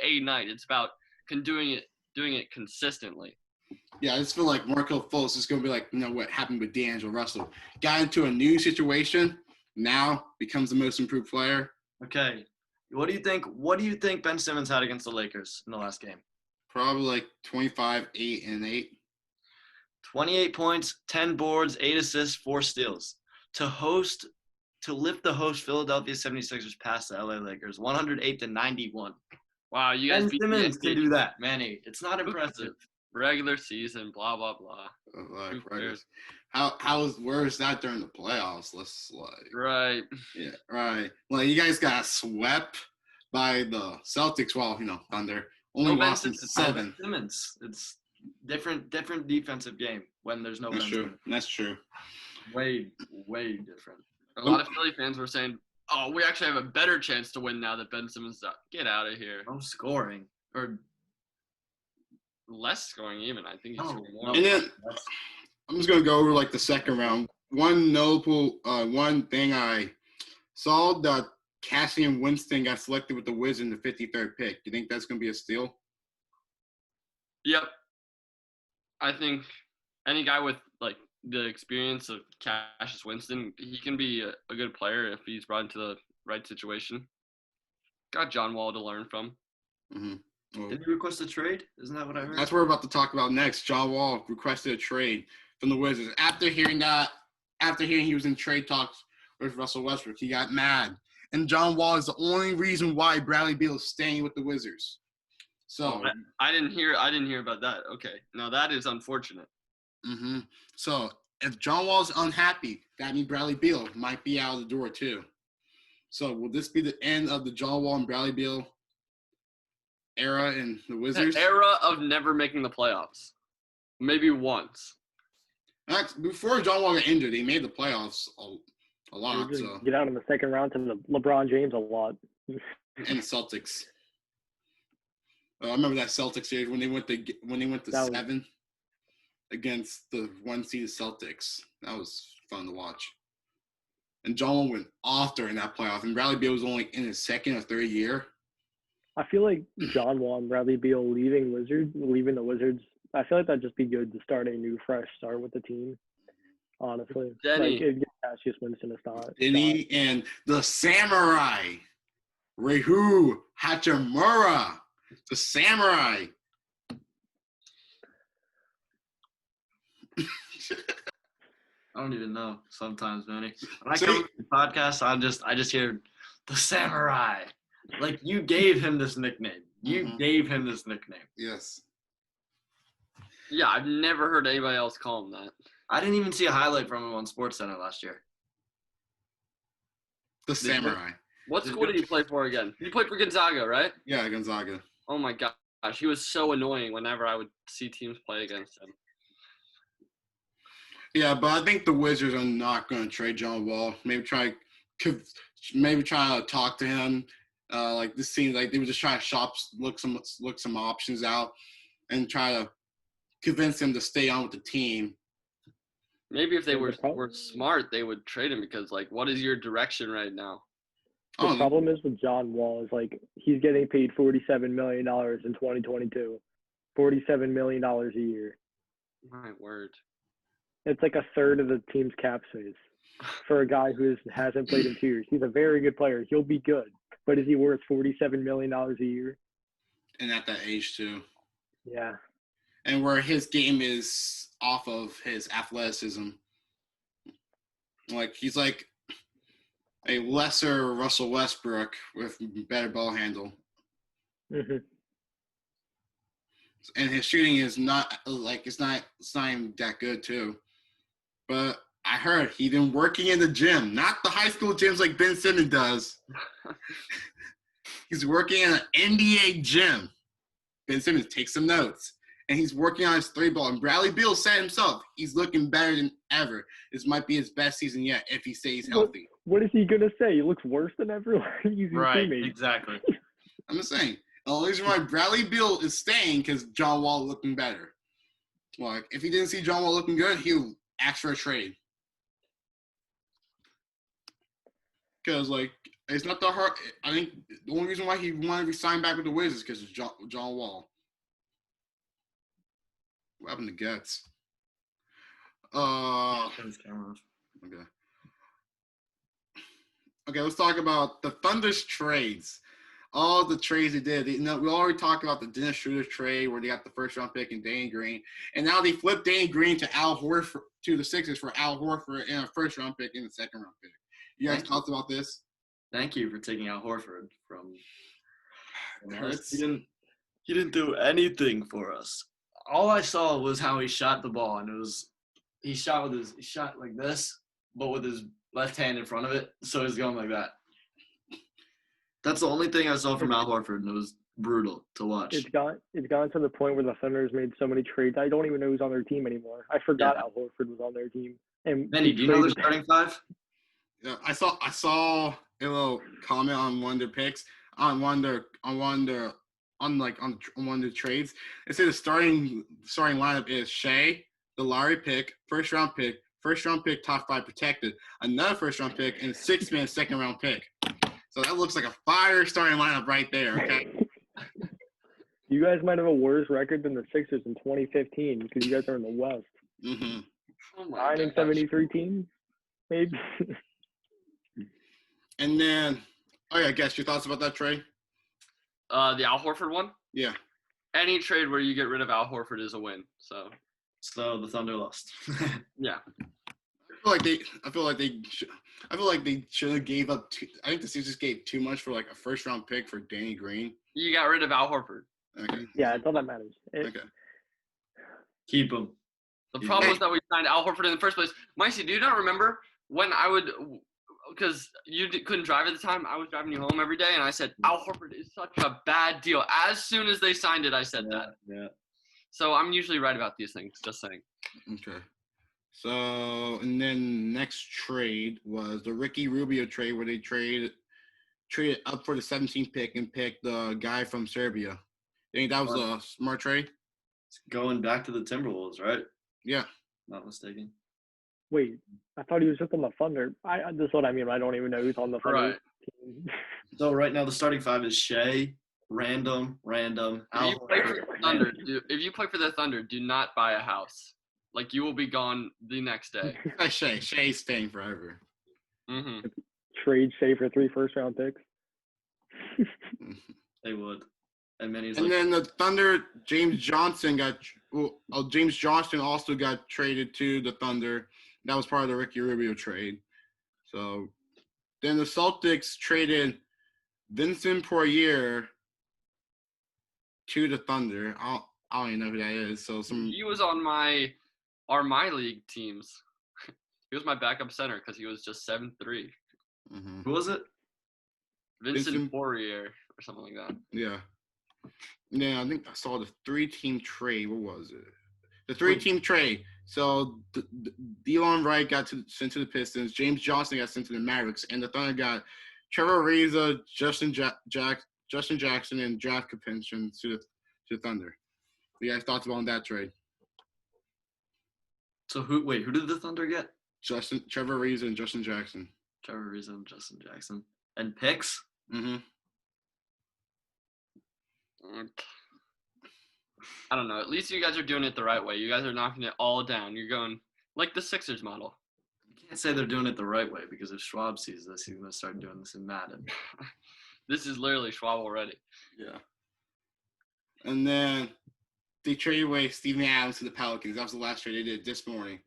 a night. It's about doing it consistently. Yeah, I just feel like Markel Fultz is going to be like, what happened with D'Angelo Russell. Got into a new situation, now becomes the most improved player. Okay. What do you think Ben Simmons had against the Lakers in the last game? Probably like 25, 8, and 8. 28 points, 10 boards, 8 assists, 4 steals. To lift the host Philadelphia 76ers past the LA Lakers, 108-91. Wow, you guys Ben beat Simmons the can do that, Manny. It's not impressive. regular season, blah blah blah. Like, Who cares? where is that during the playoffs? Let's like, Right. yeah, right. Well, you guys got swept by the Celtics. Well, Thunder only No Ben lost in Simmons. 7. Simmons. It's different defensive game when there's no That's Ben true. Simmons. That's true. Way different. A lot of Philly fans were saying, "Oh, we actually have a better chance to win now that Ben Simmons out. Get out of here." No scoring or Less scoring even. I think he's no. scored more. no And then that's- I'm just gonna go over like the second round. One thing I saw that Cassian Winston got selected with the Wizards in the 53rd pick. You think that's gonna be a steal? Yep. I think any guy with like the experience of Cassius Winston, he can be a good player if he's brought into the right situation. Got John Wall to learn from. Mm-hmm. Well, Did he request a trade? Isn't that what I heard? that's what we're about to talk about next. John Wall requested a trade from the Wizards. After hearing he was in trade talks with Russell Westbrook, he got mad. And John Wall is the only reason why Bradley Beal is staying with the Wizards. So I didn't hear about that. Okay. Now that is unfortunate. Mm-hmm. So if John Wall's unhappy, that means Bradley Beal might be out of the door too. So will this be the end of the John Wall and Bradley Beal era in the Wizards? The era of never making the playoffs. Maybe once. Before John Wall got injured, he made the playoffs a lot. Just So get out in the second round to the LeBron James a lot. and the Celtics. I remember that Celtics series when they went to That was- 7 against the 1-seed Celtics. That was fun to watch. And John Wall went off during that playoff, and Bradley Beal was only in his second or third year. I feel like John Wall and Bradley Beal leaving the Wizards. I feel like that'd just be good to start a new, fresh start with the team. Honestly, Denny. like it'd give Cassius Winston a start. Denny and the Samurai, Rehu Hachimura, the Samurai. I don't even know sometimes, Manny. When I See? come to the podcast, I just hear the Samurai. Like you gave him this nickname. You Mhm. gave him this nickname. Yes. Yeah, I've never heard anybody else call him that. I didn't even see a highlight from him on SportsCenter last year. The Samurai. What school did he play for again? He played for Gonzaga, right? Yeah, Gonzaga. Oh my gosh, he was so annoying whenever I would see teams play against him. Yeah, but I think the Wizards are not going to trade John Wall. Maybe try to talk to him. Like this seems like they were just trying to look some options out, and try to convince him to stay on with the team. Maybe if they Yeah, were the problem- smart, they would trade him because, like, what is your direction right now? The Oh, problem is with John Wall is like he's getting paid $47 million in 2022, $47 million a year. My word. It's like a third of the team's cap space for a guy who hasn't played in 2 years. He's a very good player. He'll be good, but is he worth $47 million a year? and at that age too, Yeah. and where his game is off of his athleticism. Like he's like a lesser Russell Westbrook with better ball handle. hmm And his shooting is not like it's not even that good too. But I heard he's been working in the gym, not the high school gyms like Ben Simmons does. He's working in an NBA gym. Ben Simmons takes some notes, and he's working on his 3-ball. And Bradley Beal said himself, he's looking better than ever. This might be his best season yet if he stays healthy. What is he gonna say? He looks worse than everyone. He's his teammate. Exactly. I'm just saying. The only reason why Bradley Beal is staying because John Wall looking better. Like, if he didn't see John Wall looking good, he'll ask for a trade. Because, like, it's not the hard. I think the only reason why he wanted to sign back with the Wizards is because of John Wall. What happened to Getz? Okay. Okay, let's talk about the Thunder's trades. all the trades they did. We already talked about the Dennis Schroeder trade where they got the first round pick and Danny Green, and now they flipped Danny Green to Al Horford to the Sixers for Al Horford and a first round pick and a second round pick. You guys talked about this? Thank you for taking out Horford from It hurts. He didn't do anything for us. All I saw was how he shot the ball, and he shot like this, but with his left hand in front of it, so he's going like that. That's the only thing I saw from Al Horford, and it was brutal to watch. It's gone to the point where the Thunder's made so many trades. I don't even know who's on their team anymore. I forgot Al Horford was on their team. And Benny, do you know their starting five? Yeah, I saw a little comment on one of their picks on one of the trades. It said the starting lineup is Shea, the Lowry pick, first round pick, top 5 protected, another first round pick, and 6-man second round pick. So that looks like a fire starting lineup right there. Okay. You guys might have a worse record than the Sixers in 2015 because you guys are in the West. Mm-hmm. Oh my 9 and 73 teams, maybe. And then, guess your thoughts about that trade? The Al Horford one? Yeah. Any trade where you get rid of Al Horford is a win. So the Thunder lost. yeah. I feel like they should have gave up. I think the Sixers gave too much for like a first round pick for Danny Green. You got rid of Al Horford. Okay. Yeah, it's all that matters. Okay. Keep him. The problem was that we signed Al Horford in the first place. Micey, do you not remember when because you couldn't drive at the time, I was driving you home every day, and I said, Al Horford is such a bad deal. As soon as they signed it, I said that. Yeah. So I'm usually right about these things, just saying. Okay. So, and then next trade was the Ricky Rubio trade where they traded up for the 17th pick and picked the guy from Serbia. You think that was a smart trade? It's going back to the Timberwolves, right? Yeah. Not mistaken. Wait, I thought he was just on the Thunder. This is what I mean. I don't even know who's on the Thunder team. So right now the starting 5 is Shea, Random, If you play for the Thunder, do not buy a house. Like, you will be gone the next day. Shea's staying forever. Mm-hmm. Trade Shea for 3 first-round picks. They would. And then the Thunder, James Johnson also got traded to the Thunder. That was part of the Ricky Rubio trade. So then the Celtics traded Vincent Poirier to the Thunder. I don't even know who that is. So he was on my league teams. He was my backup center because he was just 7'3". Mm-hmm. Who was it? Vincent Poirier or something like that. Yeah. Yeah, I think I saw the 3-team trade. What was it? The 3-team trade. So Delon Wright got sent to the Pistons. James Johnson got sent to the Mavericks, and the Thunder got Trevor Ariza, Justin Jackson, and draft contention to the Thunder. What you guys thoughts about that trade? So who did the Thunder get? Trevor Ariza and Justin Jackson. Trevor Ariza and Justin Jackson. And picks? Mm-hmm. I don't know. At least you guys are doing it the right way. You guys are knocking it all down. You're going like the Sixers model. You can't say they're doing it the right way because if Schwab sees this, he's going to start doing this in Madden. This is literally Schwab already. Yeah. And then they traded away Steven Adams to the Pelicans. That was the last trade they did this morning.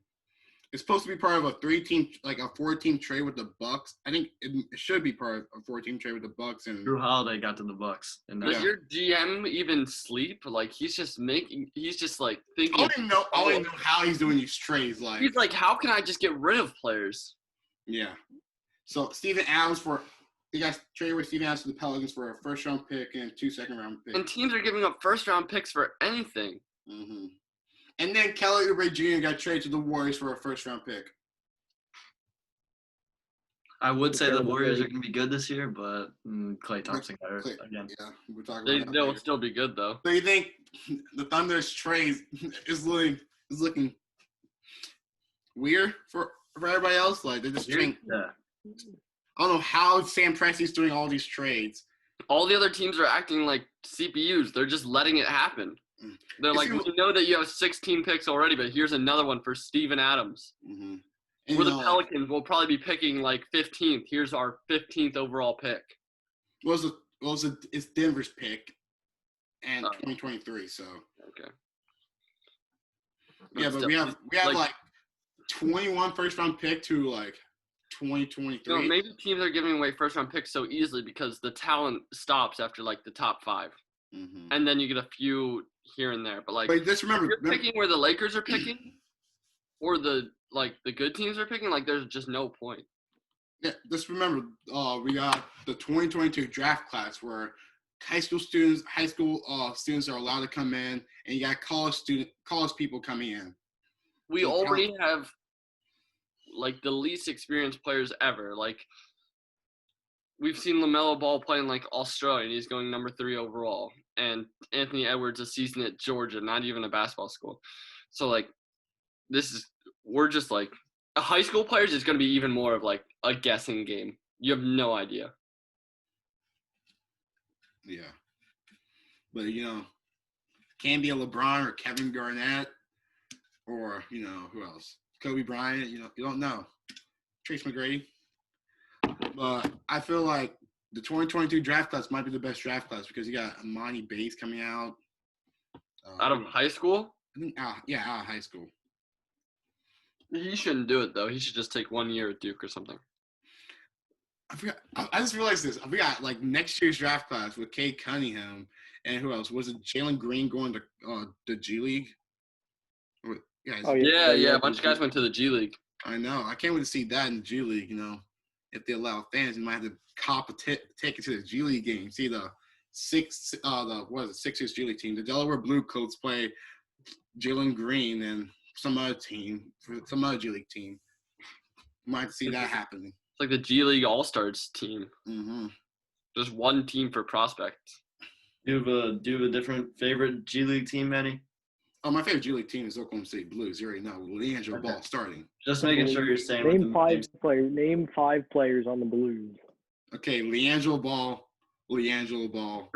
It's supposed to be part of a 4-team trade with the Bucks. I think it should be part of a 4-team trade with the Bucks. And Drew Holiday got to the Bucks. Does your GM even sleep? Like, he's just thinking. I don't even know how he's doing these trades. Like, he's like, how can I just get rid of players? Yeah. So Steven Adams you guys traded with Steven Adams to the Pelicans for a first-round pick and 2 second-round picks. And teams are giving up first-round picks for anything. Mm-hmm. And then Kelly Oubre Jr. got traded to the Warriors for a first-round pick. I would say the Warriors are going to be good this year, but Klay Thompson got hurt again. Yeah, we're talking about they'll still be good, though. So you think the Thunder's trade is looking weird for everybody else? Like, they're just trading. Yeah. I don't know how Sam Presti's doing all these trades. All the other teams are acting like CPUs. They're just letting it happen. They're like, we know that you have 16 picks already, but here's another one for Steven Adams. Mm-hmm. We're the Pelicans. We'll probably be picking like 15th. Here's our 15th overall pick. What Well, it's Denver's pick, and Oh. 2023. So Okay. yeah, but still, we have like 21 first round pick to like 2023. No, maybe teams are giving away first round picks so easily because the talent stops after like the top 5, and then you get a few here and there. But like, but just remember, you're picking where the Lakers are picking, or the good teams are picking. Like, there's just no point. Yeah, just remember, we got the 2022 draft class where high school students are allowed to come in, and you got college people coming in. We So already have like the least experienced players ever. Like, we've seen LaMelo Ball playing like Australia, and he's going number 3 overall. And Anthony Edwards a season at Georgia, not even a basketball school. So like, we're just like, a high school players is going to be even more of like a guessing game. You have no idea. Yeah, but can be a LeBron or Kevin Garnett, or who else? Kobe Bryant. You don't know. Trace McGrady. But I feel like the 2022 draft class might be the best draft class because you got Amani Bates coming out. Out of high school? I think, out of high school. He shouldn't do it, though. He should just take 1 year at Duke or something. I forgot. I just realized this. I forgot, like, next year's draft class with Cade Cunningham and who else? Was it Jalen Green going to the G League? Yeah, a bunch of guys went to the G League. I know. I can't wait to see that in the G League, If they allow fans, you might have to cop a ticket to the G League game. See the Sixers G League team. The Delaware Blue Coats play Jalen Green and some other team, for some other G League team. You might see that happening. It's like the G League All-Stars team. Mm-hmm. Just one team for prospects. Do you have a different favorite G League team, Manny? Oh, my favorite G League team is Oklahoma City Blues. You already know. LeAngelo Ball starting. Just making sure you're staying name with the five players. Name 5 players on the Blues. Okay, LeAngelo Ball. LeAngelo Ball.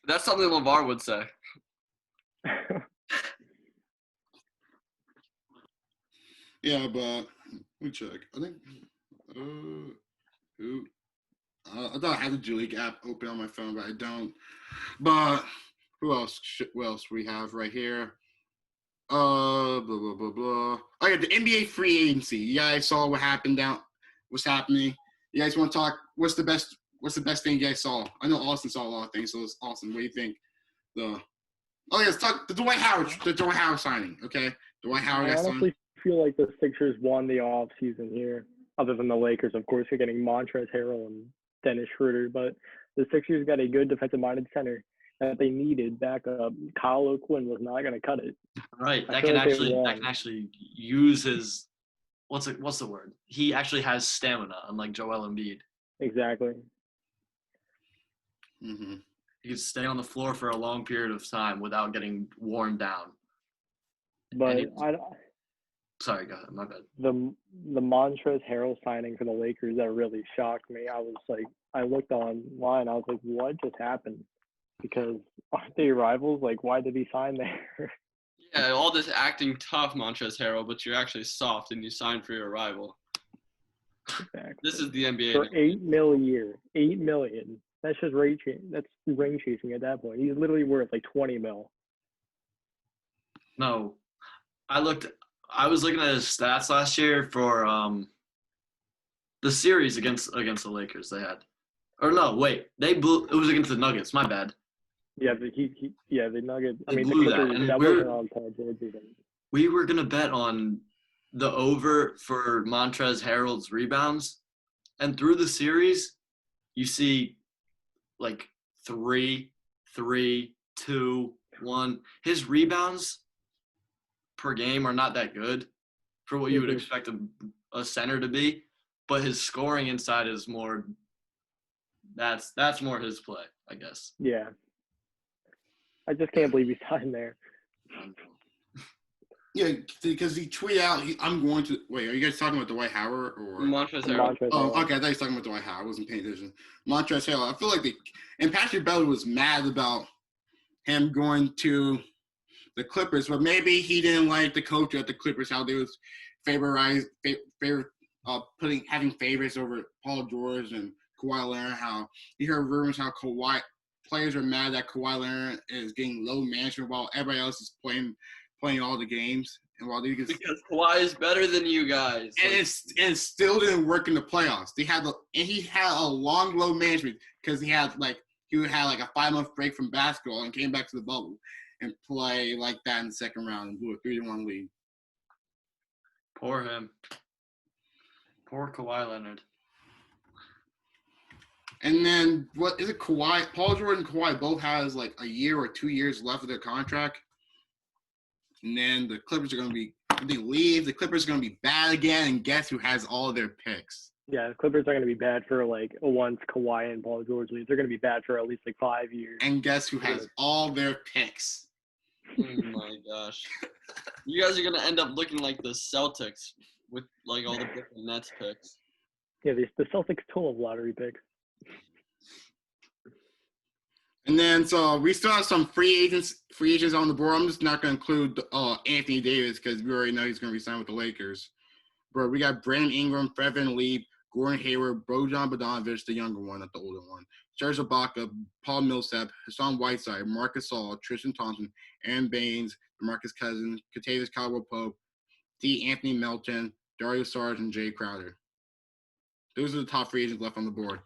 That's something LeVar would say. Yeah, but let me check. I think I thought I had the G League app open on my phone, but I don't. But who else? What else we have right here? Blah blah blah blah. Oh yeah, the NBA free agency. You guys saw what happened what's happening. You guys want to talk? What's the best thing you guys saw? I know Austin saw a lot of things, so it's awesome. What do you think? Let's talk the Dwight Howard signing. Okay, Dwight Howard got signed. I honestly feel like the Sixers won the off season here. Other than the Lakers, of course, you're getting Montrezl Harrell and Dennis Schroeder, but the Sixers got a good defensive-minded center that they needed back up. Kyle O'Quinn was not going to cut it. Right. That can actually use his what's the word? He actually has stamina, unlike Joel Embiid. Exactly. Mm-hmm. He can stay on the floor for a long period of time without getting worn down. But sorry, go ahead. My bad. The Montrezl Harrell signing for the Lakers, that really shocked me. I was like, I looked online. I was like, what just happened? Because aren't they rivals? Like, why did he sign there? Yeah, all this acting tough, Montrezl Harrell, but you're actually soft and you signed for your rival. Exactly. This is the NBA. For $8 million a year. $8 million. That's just ring chasing at that point. He's literally worth like $20 million. No. I was looking at his stats last year for the series against the Lakers they had. Or no, wait. It was against the Nuggets. My bad. Yeah, the Nuggets. I mean, blew the Clippers, that wasn't on Paul George either. We were going to bet on the over for Montrezl Harrell's rebounds. And through the series, you see like 3, 2, 1. His rebounds per game are not that good for what you would expect a center to be. But his scoring inside is more – that's more his play, I guess. Yeah. I just can't believe he signed there. Yeah, because he tweeted out, I'm going to – wait, are you guys talking about Dwight Howard or – Montrezl Harrell. Oh, okay, I thought you were talking about Dwight Howard. I wasn't paying attention. Montrezl Harrell, I feel like and Patrick Beverley was mad about him going to the Clippers, but maybe he didn't like the culture at the Clippers, how they was having favorites over Paul George and Kawhi Leonard. How you heard rumors how players are mad that Kawhi Leonard is getting low management while everybody else is playing all the games, and while they Because Kawhi is better than you guys. and it still didn't work in the playoffs. He had a long low management because he had like a 5-month break from basketball and came back to the bubble and play like that in the second round and blew a 3-1 lead. Poor him. Poor Kawhi Leonard. And then what is it? Kawhi, Paul George and Kawhi both has like a year or 2 years left of their contract. And then the Clippers are going to be, if they leave, the Clippers are going to be bad again. And guess who has all of their picks? Yeah, the Clippers are going to be bad for once Kawhi and Paul George leave. They're going to be bad for at least 5 years. And guess who has all their picks? Oh my gosh. You guys are going to end up looking like the Celtics with like all the different Nets picks. Yeah, the Celtics still have lottery picks. And then so we still have some free agents on the board. I'm just not going to include Anthony Davis because we already know he's going to resign with the Lakers. But we got Brandon Ingram, Fred VanVleet, Gordon Hayward, Bojan Bogdanovic, the younger one, not the older one, Serge Ibaka, Paul Millsap, Hassan Whiteside, Marcus Gasol, Tristan Thompson, Aaron Baines, DeMarcus Cousins, Kentavious Caldwell-Pope, D. Anthony Melton, Dario Saric, and Jay Crowder. Those are the top free agents left on the board.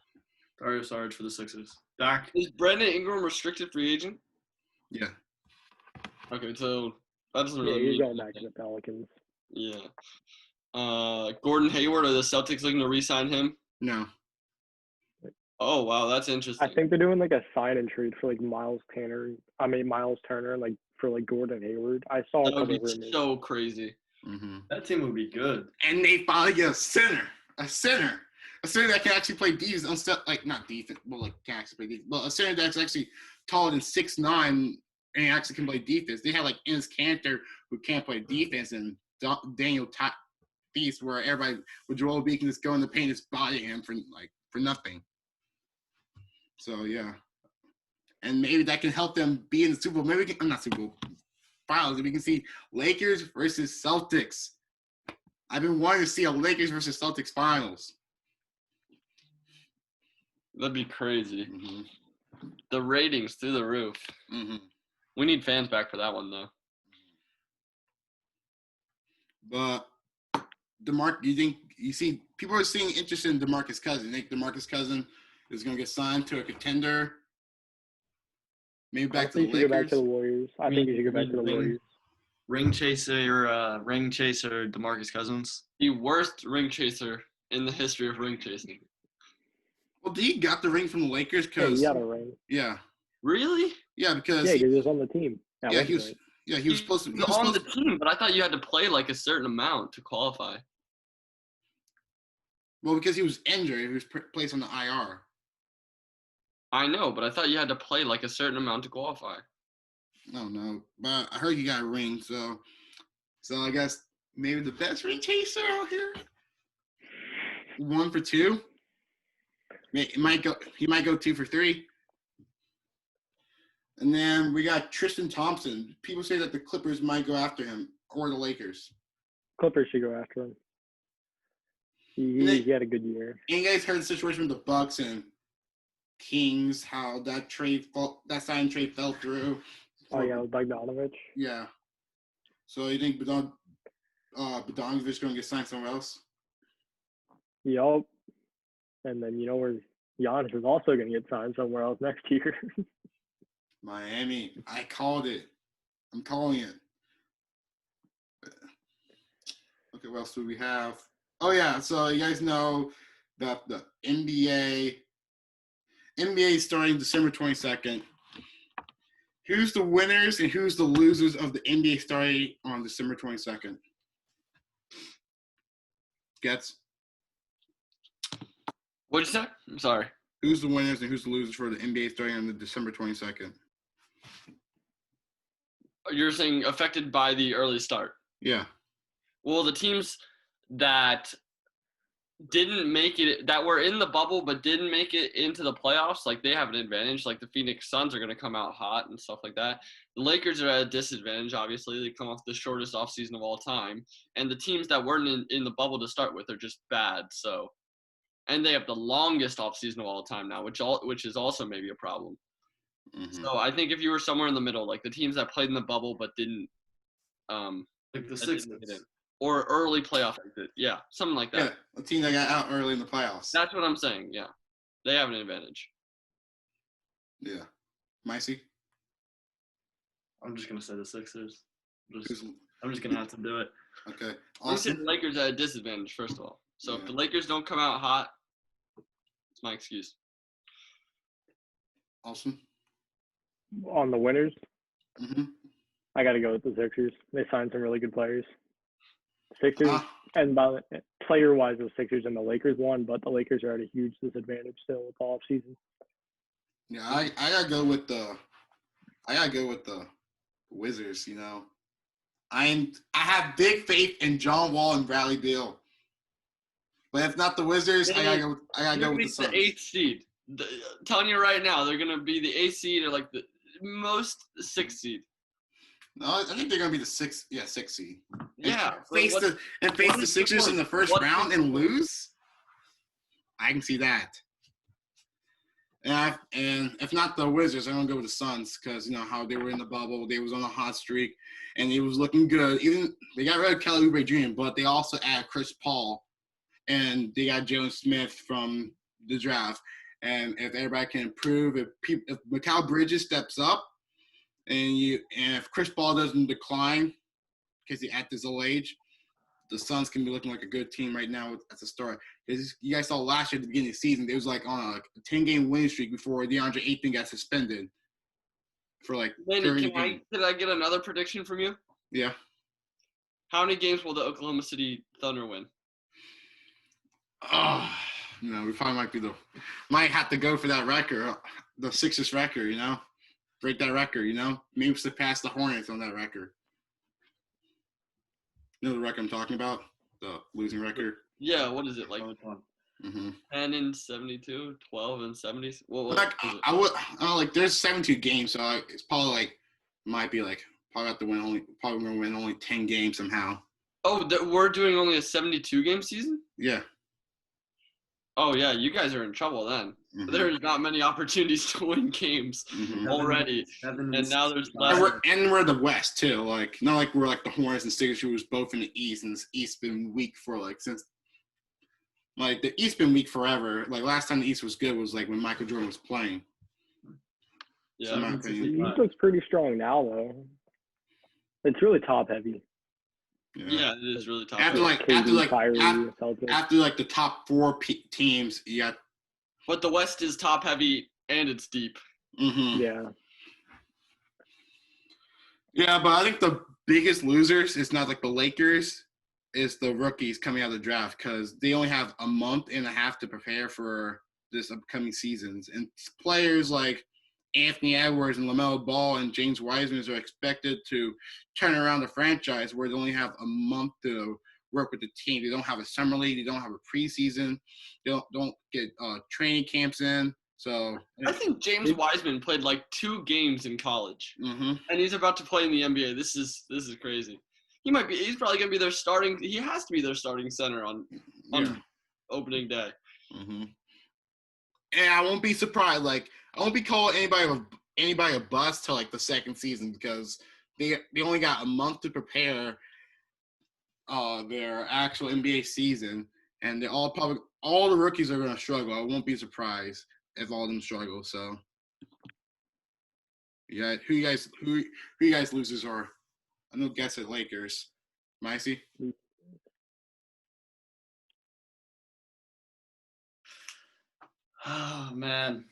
Dario Saric for the Sixers. Dak. Is Brandon Ingram restricted free agent? Yeah. Okay, so that doesn't Yeah, really he's mean going back to anything. the Pelicans. Yeah. Gordon Hayward, are the Celtics looking to re-sign him? No. Oh, wow, that's interesting. I think they're doing a sign and trade for Miles Turner, for Gordon Hayward. I saw that a would couple be rumors. so crazy. Mm-hmm. That team would be good. And they finally get a center that can actually play defense instead, not defense, but can actually play defense, but a center that's actually taller than 6'9" and actually can play defense. They had Enes Kanter who can't play defense, and Daniel Theis where everybody with Joel B can just go in the paint and just body him for nothing. So yeah, and maybe that can help them be in the Super Bowl. Maybe we can, not Super Bowl finals. We can see Lakers versus Celtics. I've been wanting to see a Lakers versus Celtics finals. That'd be crazy. Mm-hmm. The ratings through the roof. Mm-hmm. We need fans back for that one, though. But you see people are seeing interest in DeMarcus Cousins. You think DeMarcus Cousins is going to get signed to a contender? Maybe back to the Lakers? Go back to the Warriors. I think he should go back to the Warriors. Ring chaser DeMarcus Cousins. The worst ring chaser in the history of ring chasing. Well, he got the ring from the Lakers Yeah, because he got a ring. Yeah. Really? Yeah, because he was on the team. he was supposed to. He was on the team, but I thought you had to play a certain amount to qualify. Well, because he was injured, he was placed on the IR. I know, but I thought you had to play a certain amount to qualify. No, but I heard he got a ring, so I guess maybe the best ring chaser out here. 1 for 2. He might go 2 for 3. And then we got Tristan Thompson. People say that the Clippers might go after him or the Lakers. Clippers should go after him. He had a good year. And you guys heard the situation with the Bucks and Kings, how that sign trade fell through. Oh yeah, with Bogdanovic. Yeah. So you think Bogdanovic is going to get signed somewhere else? Yup. And then where Giannis is also going to get signed somewhere else next year. Miami. I called it. I'm calling it. Okay, what else do we have? Oh yeah, so you guys know that the NBA is starting December 22nd. Who's the winners and who's the losers of the NBA starting on December 22nd? Gets? What'd you say? I'm sorry. Who's the winners and who's the losers for the NBA starting on the December 22nd? You're saying affected by the early start? Yeah. Well, the teams that didn't make it, that were in the bubble but didn't make it into the playoffs, like they have an advantage. Like the Phoenix Suns are going to come out hot and stuff like that. The Lakers are at a disadvantage, obviously. They come off the shortest offseason of all time. And the teams that weren't in the bubble to start with are just bad. So, and they have the longest offseason of all time now, which is also maybe a problem. Mm-hmm. So I think if you were somewhere in the middle, like the teams that played in the bubble but didn't Like the that didn't get in. Sixers. Or early playoff exit. Yeah, something like that. Yeah, a team that got out early in the playoffs. That's what I'm saying. Yeah, they have an advantage. Yeah. Micey? I'm just gonna say the Sixers. I'm just gonna have to do it. Okay. I'm saying Austin? the Lakers at a disadvantage, first of all. So Yeah. if the Lakers don't come out hot, it's my excuse. Austin? On the winners, Mm-hmm. I got to go with the Sixers. They signed some really good players. Sixers, and by player-wise, the Sixers and the Lakers won, but the Lakers are at a huge disadvantage still with the offseason. Yeah, I gotta go with the Wizards. You know, I have big faith in John Wall and Bradley Beal, but if not the Wizards, I gotta go with the Suns. The eighth seed. Telling you right now, they're gonna be the eighth seed or like the most sixth seed. No, I think they're gonna be the sixth seed. Yeah, Face the Sixers in the first round and lose. I can see that. And if not the Wizards, I'm gonna go with the Suns because you know how they were in the bubble, they was on a hot streak, and it was looking good. Even they got rid of Kelly Oubre Jr., but they also added Chris Paul, and they got Jalen Smith from the draft. And if everybody can improve, if Mikal Bridges steps up, and if Chris Paul doesn't decline because he's at this old age, the Suns can be looking like a good team right now at the start. Because you guys saw last year at the beginning of the season, they was like on a 10-game winning streak before DeAndre Ayton got suspended for like 30 games. Can I get another prediction from you? Yeah. How many games will the Oklahoma City Thunder win? Oh, no, we probably might have to go for that record, the Sixers record, you know? Break that record, you know? Maybe surpass the Hornets on that record. You know the record I'm talking about? The losing record? Yeah, what is it, like Mm-hmm. 10 and 72, 12 and 70? There's 72 games, so it's probably like, might be like, probably going to win only 10 games somehow. Oh, we're doing only a 72-game season? Yeah. Oh, yeah, you guys are in trouble then. Mm-hmm. There's not many opportunities to win games already. And now there's less. And we're the West, too. Like, not like we're like the Hornets and Sixers, who was both in the East, and this East been weak for, like, since – like, the East been weak forever. Like, last time the East was good was, like, when Michael Jordan was playing. Yeah. So in my opinion. The East looks pretty strong now, though. It's really top-heavy. Yeah, it is really top. After the top four teams, you got. But the West is top heavy and it's deep. Mm-hmm. Yeah. Yeah, but I think the biggest losers is not like the Lakers, is the rookies coming out of the draft because they only have a month and a half to prepare for this upcoming seasons, and players like Anthony Edwards and LaMelo Ball and James Wiseman are expected to turn around the franchise where they only have a month to work with the team. They don't have a summer league. They don't have a preseason. They don't get training camps in. So I think James Wiseman played like 2 games in college, and he's about to play in the NBA. This is crazy. He's probably gonna be their starting. He has to be their starting center on opening day. Mm-hmm. And I won't be surprised. Like, I won't be calling anybody a bust till like the second season because they only got a month to prepare their actual NBA season, and all the rookies are gonna struggle. I won't be surprised if all of them struggle. So, yeah, who you guys losers are? I'm gonna guess it Lakers. Micey? Oh man,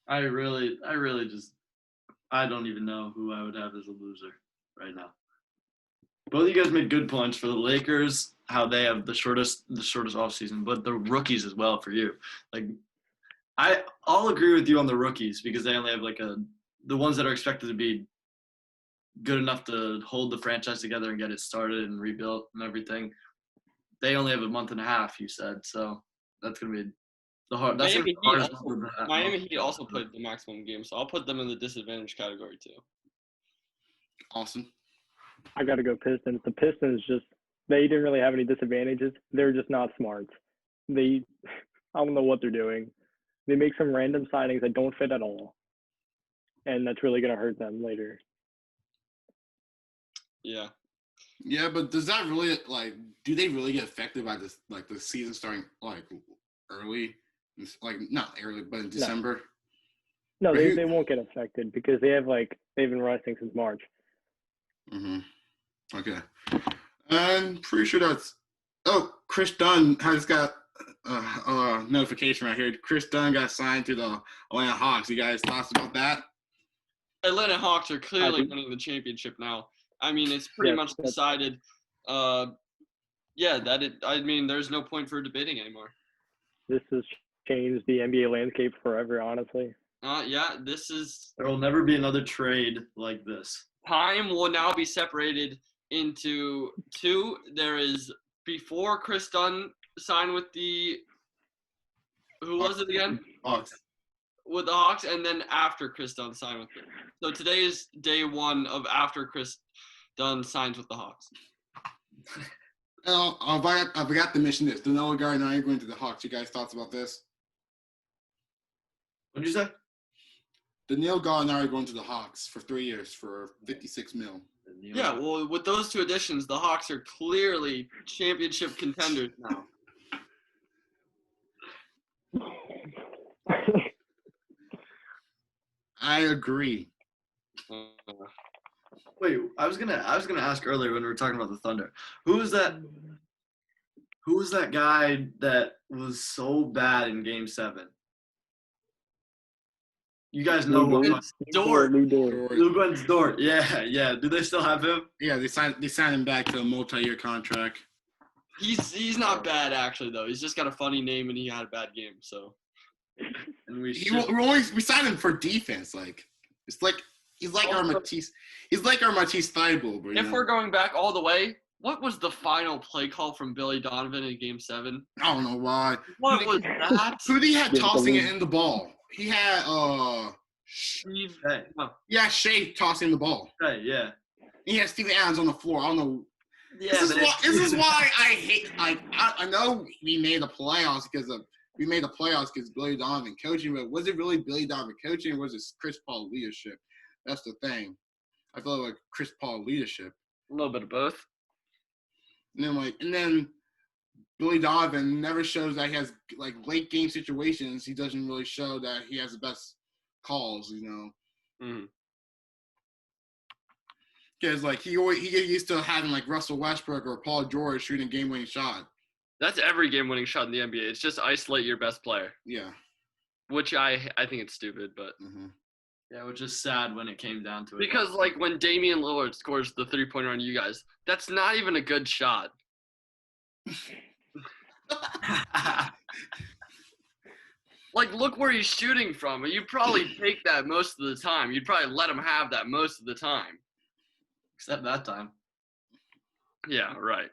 I really just I don't even know who I would have as a loser right now. Both of you guys made good points for the Lakers, how they have the shortest offseason, but the rookies as well for you. Like, I'll agree with you on the rookies because they only have like the ones that are expected to be good enough to hold the franchise together and get it started and rebuilt and everything. they only have a month and a half. You said so. That's gonna be the hard. That's gonna Miami be the hardest. Miami Heat also played the maximum game, so I'll put them in the disadvantage category too. Awesome. I got to go Pistons. The Pistons they didn't really have any disadvantages. They're just not smart. I don't know what they're doing. They make some random signings that don't fit at all. And that's really going to hurt them later. Yeah. Yeah, but does that really do they really get affected by this the season starting early, not early, but in December? No, they won't get affected because they've been resting since March. Okay. I'm pretty sure that's. Oh, Chris Dunn has got a notification right here. Chris Dunn got signed to the Atlanta Hawks. You guys thoughts about that? Atlanta Hawks are clearly winning the championship now. I mean, it's pretty much decided. I mean, there's no point for debating anymore. This has changed the NBA landscape forever, honestly. There will never be another trade like this. Time will now be separated into two. There is before Chris Dunn signed with who was it again? Hawks. With the Hawks, and then after Chris Dunn signed with them. So today is day one of after Chris Dunn signs with the Hawks. I forgot to mention this. Danilo Gallinari going to the Hawks. You guys thoughts about this? What did you say? Danilo Gallinari going to the Hawks for 3 years for $56 million. Yeah, well, with those two additions, the Hawks are clearly championship contenders now. I agree. Wait, I was gonna ask earlier when we were talking about the Thunder. Who was that guy that was so bad in Game 7? You guys know what I'm Dort. Lou Dort. Yeah. Do they still have him? Yeah, they signed him back to a multi-year contract. He's not bad actually though. He's just got a funny name and he had a bad game. So. And we signed him for defense. He's like our Matisse Thybulle. If we're going back all the way, what was the final play call from Billy Donovan in Game 7? I don't know why. What was that? Who did he have tossing it in the ball? He had Steve. Yeah, Shea tossing the ball. Hey, yeah. He had Steven Adams on the floor. I don't know. Yeah, this is why I hate. I know we made the playoffs because Billy Donovan coaching, but was it really Billy Donovan coaching, or was it Chris Paul leadership? That's the thing. I feel like Chris Paul leadership. A little bit of both. And then Billy Donovan never shows that he has late game situations. He doesn't really show that he has the best calls, Because he get used to having Russell Westbrook or Paul George shooting game winning shot. That's every game winning shot in the NBA. It's just isolate your best player. Yeah. Which I think it's stupid, but yeah, which is sad when it came down to it. Because when Damian Lillard scores the 3-pointer on you guys, that's not even a good shot. Look where he's shooting from. You'd probably take that most of the time. You'd probably let him have that most of the time. Except that time. Yeah, right.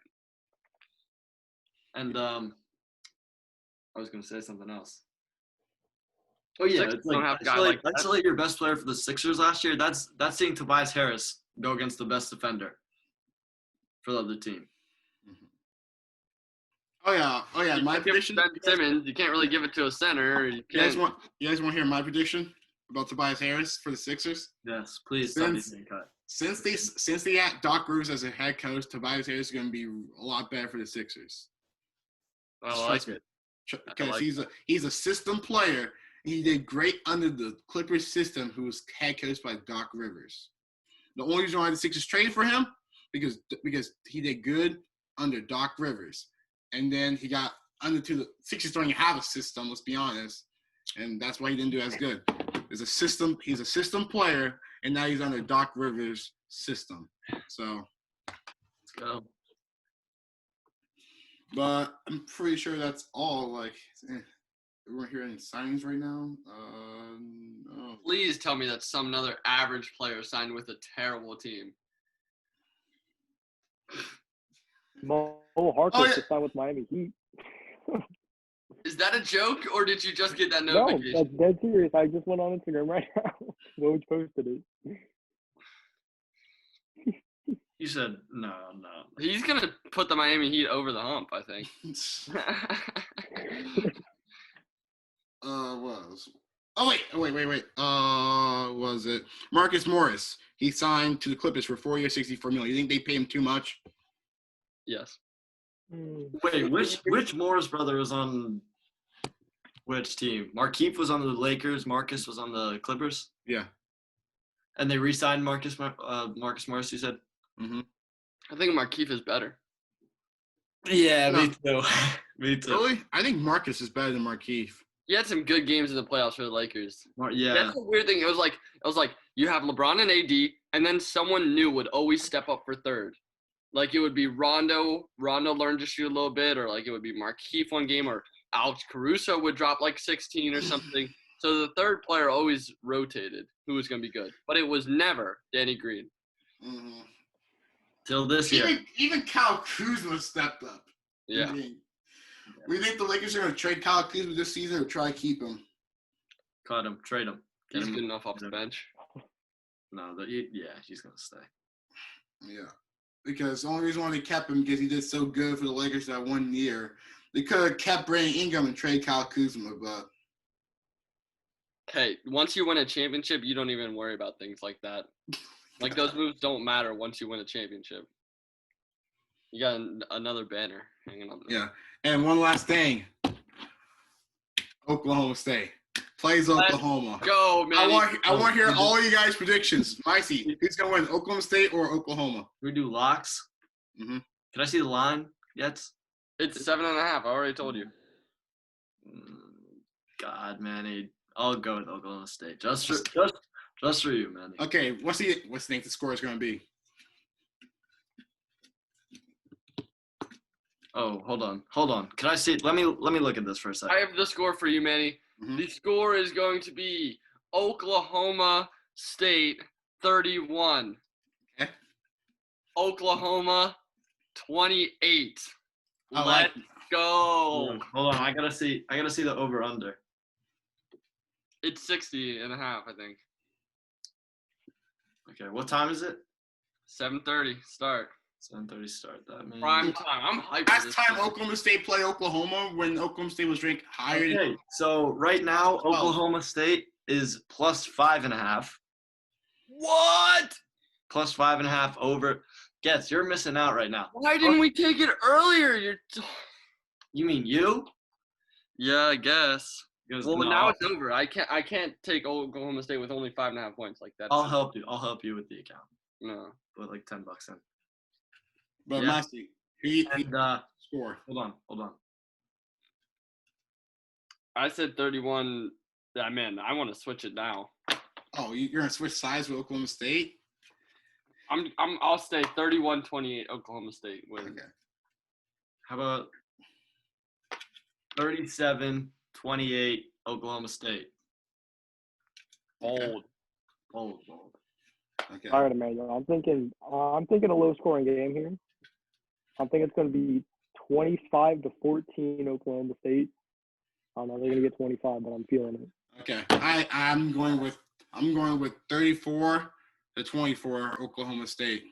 And I was going to say something else. Oh yeah, Sixers don't have a guy like that. Isolate your best player for the Sixers last year. That's seeing Tobias Harris go against the best defender for the other team. Oh yeah. My prediction. Ben Simmons, you can't really give it to a center. You guys want to hear my prediction about Tobias Harris for the Sixers? Yes, please. Since they had Doc Rivers as a head coach, Tobias Harris is going to be a lot better for the Sixers. I like it. Because he's a system player. He did great under the Clippers system, who was head coached by Doc Rivers. The only reason why the Sixers traded for him because he did good under Doc Rivers, and then he got under to the Sixers don't even have a system. Let's be honest, and that's why he didn't do as good. He's a system player, and now he's under Doc Rivers' system. So let's go. But I'm pretty sure that's all. Everyone hear any signings right now? No. Please tell me that some other average player signed with a terrible team. Jamal Harkless Oh, yeah. to sign with Miami Heat. Is that a joke, or did you just get that No, notification? that's dead serious. I just went on Instagram right now. Woj posted it. You said no. He's gonna put the Miami Heat over the hump, I think. Was. Oh wait. Was it Marcus Morris? He signed to the Clippers for 4 years, $64 million. You think they pay him too much? Yes. Wait, which Morris brother was on which team? Markieff was on the Lakers. Marcus was on the Clippers. Yeah. And they re-signed Marcus Morris. You said. Mm-hmm. I think Markieff is better. Yeah, No. me too. Me too. Really? I think Marcus is better than Markieff. He had some good games in the playoffs for the Lakers. Yeah. That's the weird thing. It was like you have LeBron and AD, and then someone new would always step up for third. Like it would be Rondo. Rondo learned to shoot a little bit, or like it would be Markieff one game, or Alex Caruso would drop like 16 or something. So the third player always rotated who was going to be good, but it was never Danny Green. Mm-hmm. Till this year. Even Kyle Kuzma stepped up. Yeah. We think the Lakers are going to trade Kyle Kuzma this season or try to keep him? Cut him. Trade him. Get He's him. good enough off the bench. No, he's going to stay. Yeah. Because the only reason why they kept him because he did so good for the Lakers that 1 year. They could have kept Brandon Ingram and trade Kyle Kuzma, but Hey, once you win a championship, you don't even worry about things like that. Like those moves don't matter once you win a championship. You got another banner hanging on there. yeah. And one last thing. Oklahoma State plays Oklahoma. Go, man. I want to hear all you guys' predictions. Micey, who's going to win, Oklahoma State or Oklahoma? We do locks. Mm-hmm. Can I see the line yet? It's 7.5. I already told you. God, man, I'll go with Oklahoma State. Just for you, man. Okay, what's do you think the score is going to be? Oh, hold on. Can I see it? Let me look at this for a second. I have the score for you, Manny. Mm-hmm. The score is going to be Oklahoma State 31. Okay. Oklahoma 28. I Let's like go. Hold on. I gotta see the over under. It's 60.5, I think. Okay, what time is it? 7:30 start. 7:30 start. That means Prime time. I'm hyped. last time Oklahoma State played Oklahoma when Oklahoma State was ranked higher. Okay, so right now 12. Oklahoma State is plus 5.5. What? Plus 5.5 over. Guess you're missing out right now. Why didn't we take it earlier? You mean you? Yeah, I guess. Because Well, no, now it's over. I can't take Oklahoma State with only 5.5 points like that. I'll help you. I'll help you with the account. No. Put like $10 in. But Yeah. Micey, he And score. hold on. I said 31. Yeah, man, I want to switch it now. Oh, you're going to switch sides with Oklahoma State? I'll stay 31-28 Oklahoma State wins. Okay. How about 37-28 Oklahoma State? Bold. Bold. Okay. All right, Emmanuel. I'm thinking a low-scoring game here. I'm thinking it's going to be 25-14 Oklahoma State. I don't know. They're going to get 25, but I'm feeling it. Okay. I'm going with 34-24 Oklahoma State.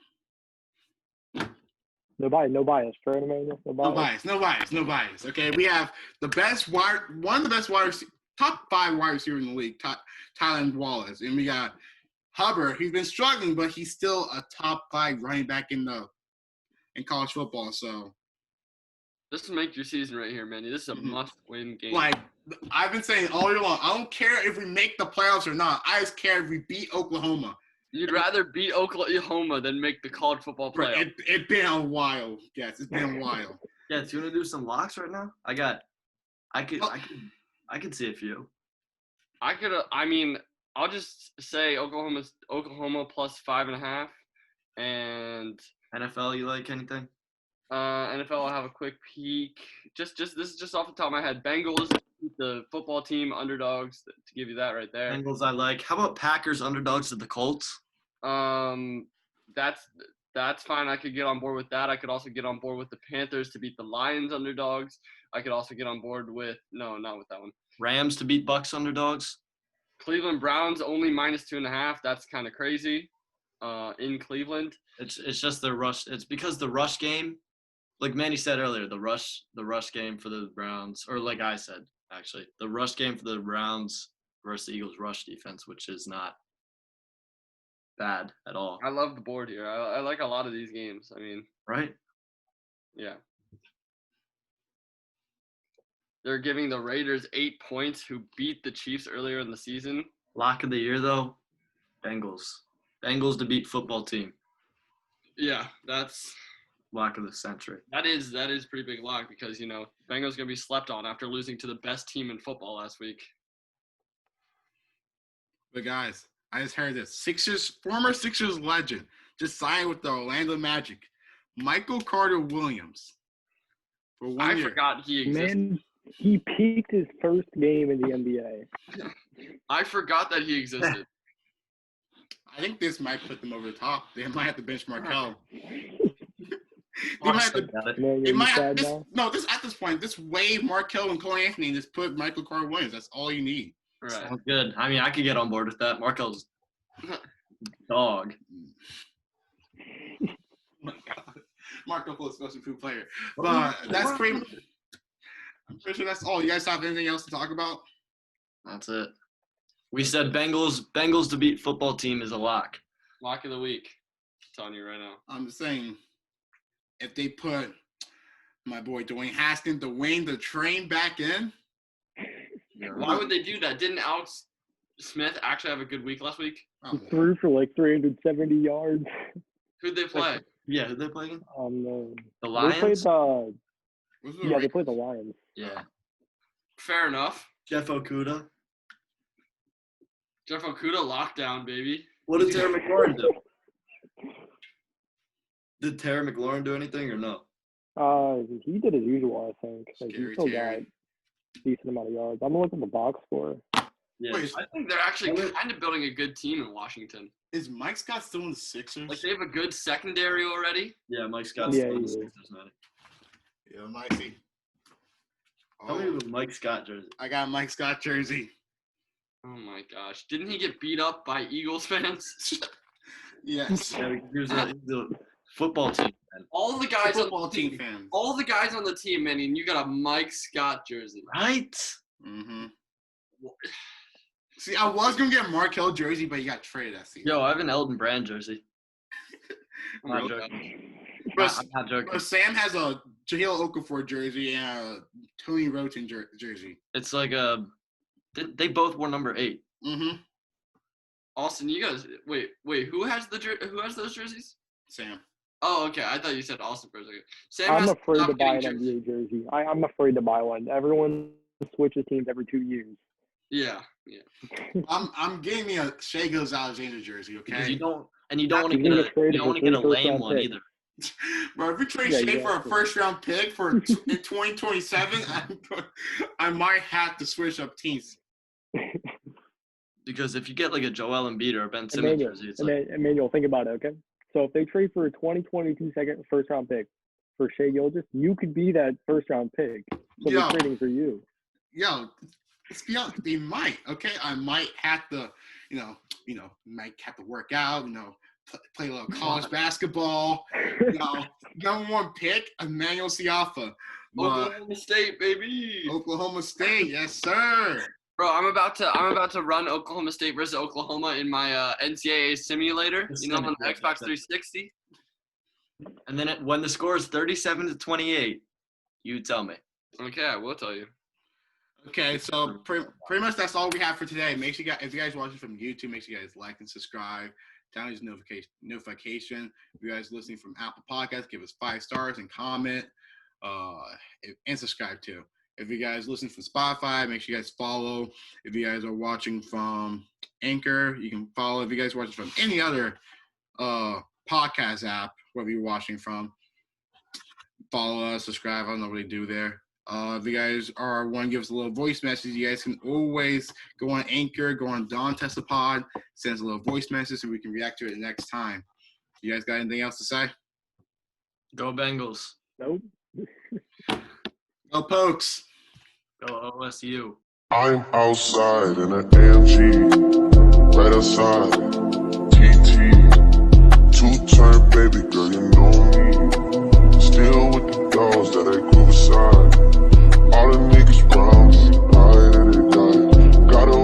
No bias, right, Emmanuel? No bias. Okay, we have one of the best top 5 wide receivers in the league, Tylan Wallace, and we got Hubbard. He's been struggling, but he's still a top 5 running back in college football. So This will make your season right here, Manny. This is a must-win game. like I've been saying all year long, I don't care if we make the playoffs or not. I just care if we beat Oklahoma. You'd rather beat Oklahoma than make the college football playoff. It's been a while. Yes, it's been a while. Yeah, do you want to do some locks right now? I could see a few. I'll just say Oklahoma plus 5.5, and NFL, you like anything? NFL. I'll have a quick peek. Just this is just off the top of my head. Bengals, the football team, underdogs. To give you that right there. Bengals, I like. How about Packers underdogs to the Colts? That's That's fine. I could get on board with that. I could also get on board with the Panthers to beat the Lions underdogs. I could also get on board with – no, not with that one. Rams to beat Bucks underdogs. Cleveland Browns only -2.5. That's kind of crazy in Cleveland. It's just the rush. It's because the rush game, like Manny said earlier, the rush game for the Browns, or like I said, actually, the rush game for the Browns versus the Eagles' rush defense, which is not bad at all. I love the board here. I like a lot of these games. I mean, Right? yeah. They're giving the Raiders 8 points, who beat the Chiefs earlier in the season. Lock of the year, though, Bengals. Bengals to beat football team. Yeah, that's Lock of the century. that is pretty big lock because, you know, Bengals going to be slept on after losing to the best team in football last week. But guys, I just heard this. Former Sixers legend just signed with the Orlando Magic, Michael Carter Williams. For 1 year. Forgot he existed. Man, he peaked his first game in the NBA. I forgot that he existed. I think this might put them over the top. They might have to bench Markel. They might have to. Man, They you're might sad have, now? at this point, just waive Markel and Cole Anthony and just put Michael Carter Williams. That's all you need. Right. Sounds good. I mean, I could get on board with that. Markel's dog. Oh my God. Markel full special food player. But that's pretty. I'm pretty sure that's all. You guys have anything else to talk about? That's it. We said Bengals to beat football team is a lock. Lock of the week. I'm telling you right now. I'm just saying, if they put my boy Dwayne Haskins, Dwayne the Train back in. Why would they do that? Didn't Alex Smith actually have a good week last week? He threw for like 370 yards. Who'd they play? Yeah, who they playing? No. The They played Lions? they played the Lions. Yeah. Fair enough. Jeff Okuda. Jeff Okuda lockdown, baby. What did Terry McLaurin do? Did Terry McLaurin do anything or no? He did as usual, I think. Like, he Scary still Terry. got a decent amount of yards. I'm gonna look at the box score. Yeah. Wait, I think they're actually kind of building a good team in Washington. is Mike Scott still in the Sixers? Like, they have a good secondary already. Yeah, Mike Scott's Yeah, still in he the is. Sixers, man. Yeah, might see. Tell me the Mike Scott jersey. I got Mike Scott jersey. Oh my gosh! Didn't he get beat up by Eagles fans? Yes. Yeah, he was a football team, man. All the guys on Football the team team, fans. all the guys on the team, man, and you got a Mike Scott jersey. Right? Mm-hmm. See, I was gonna get Markel jersey, but he got traded that season. Yo, I have an Elton Brand jersey. I'm not Okay. joking. But, I'm not joking. but Sam has a Jahlil Okafor jersey and a Tony Roten jersey. It's like they both wore number 8. Mm-hmm. Austin, you guys, wait, who has those jerseys? Sam. Oh, okay. I thought you said Austin for a second. Sam I'm has afraid to stop buy an getting jerseys. NBA jersey. I'm afraid to buy one. Everyone switches teams every 2 years. Yeah. I'm getting me a Shai Gilgeous-Alexander jersey, Because okay? you don't want to You're get gonna trade you don't for want to get a 3 lame first-round one picks. either. Bro, if we trade Yeah, Shai for a exactly. first-round pick in 2027, I might have to switch up teams. Because if you get like a Joel Embiid or a Ben Simmons jersey, it's like Emmanuel, think about it, okay? So if they trade for a 2022 first-round pick for Shai Gilgeous, you could be that first-round pick. So Yo. they're trading for you. Yo, let's be honest, they might, okay? I might have to, might have to work out, play a little college basketball. Number 1 pick, Emmanuel Siafa. Oklahoma State, baby. Oklahoma State, yes, sir. Bro, I'm about to run Oklahoma State versus Oklahoma in my NCAA simulator. On the Xbox 360. and then when the score is 37-28, you tell me. Okay, I will tell you. Okay, so pretty much that's all we have for today. Make sure you guys, if you guys watching from YouTube, make sure you guys like and subscribe. Down his notification. If you guys listening from Apple Podcasts, give us 5 stars and comment, and subscribe too. If you guys listen from Spotify, make sure you guys follow. If you guys are watching from Anchor, you can follow. If you guys are watching from any other podcast app, wherever you're watching from, follow us, subscribe. I don't know what they do there. If you guys want to give us a little voice message, you guys can always go on Anchor, go on Don Testapod, send us a little voice message so we can react to it next time. You guys got anything else to say? Go Bengals. Nope. Go Pokes. Go OSU. I'm outside in an AMG, right outside, TT, two-turn baby girl, you know me, still with the dogs that I grew beside, all the niggas round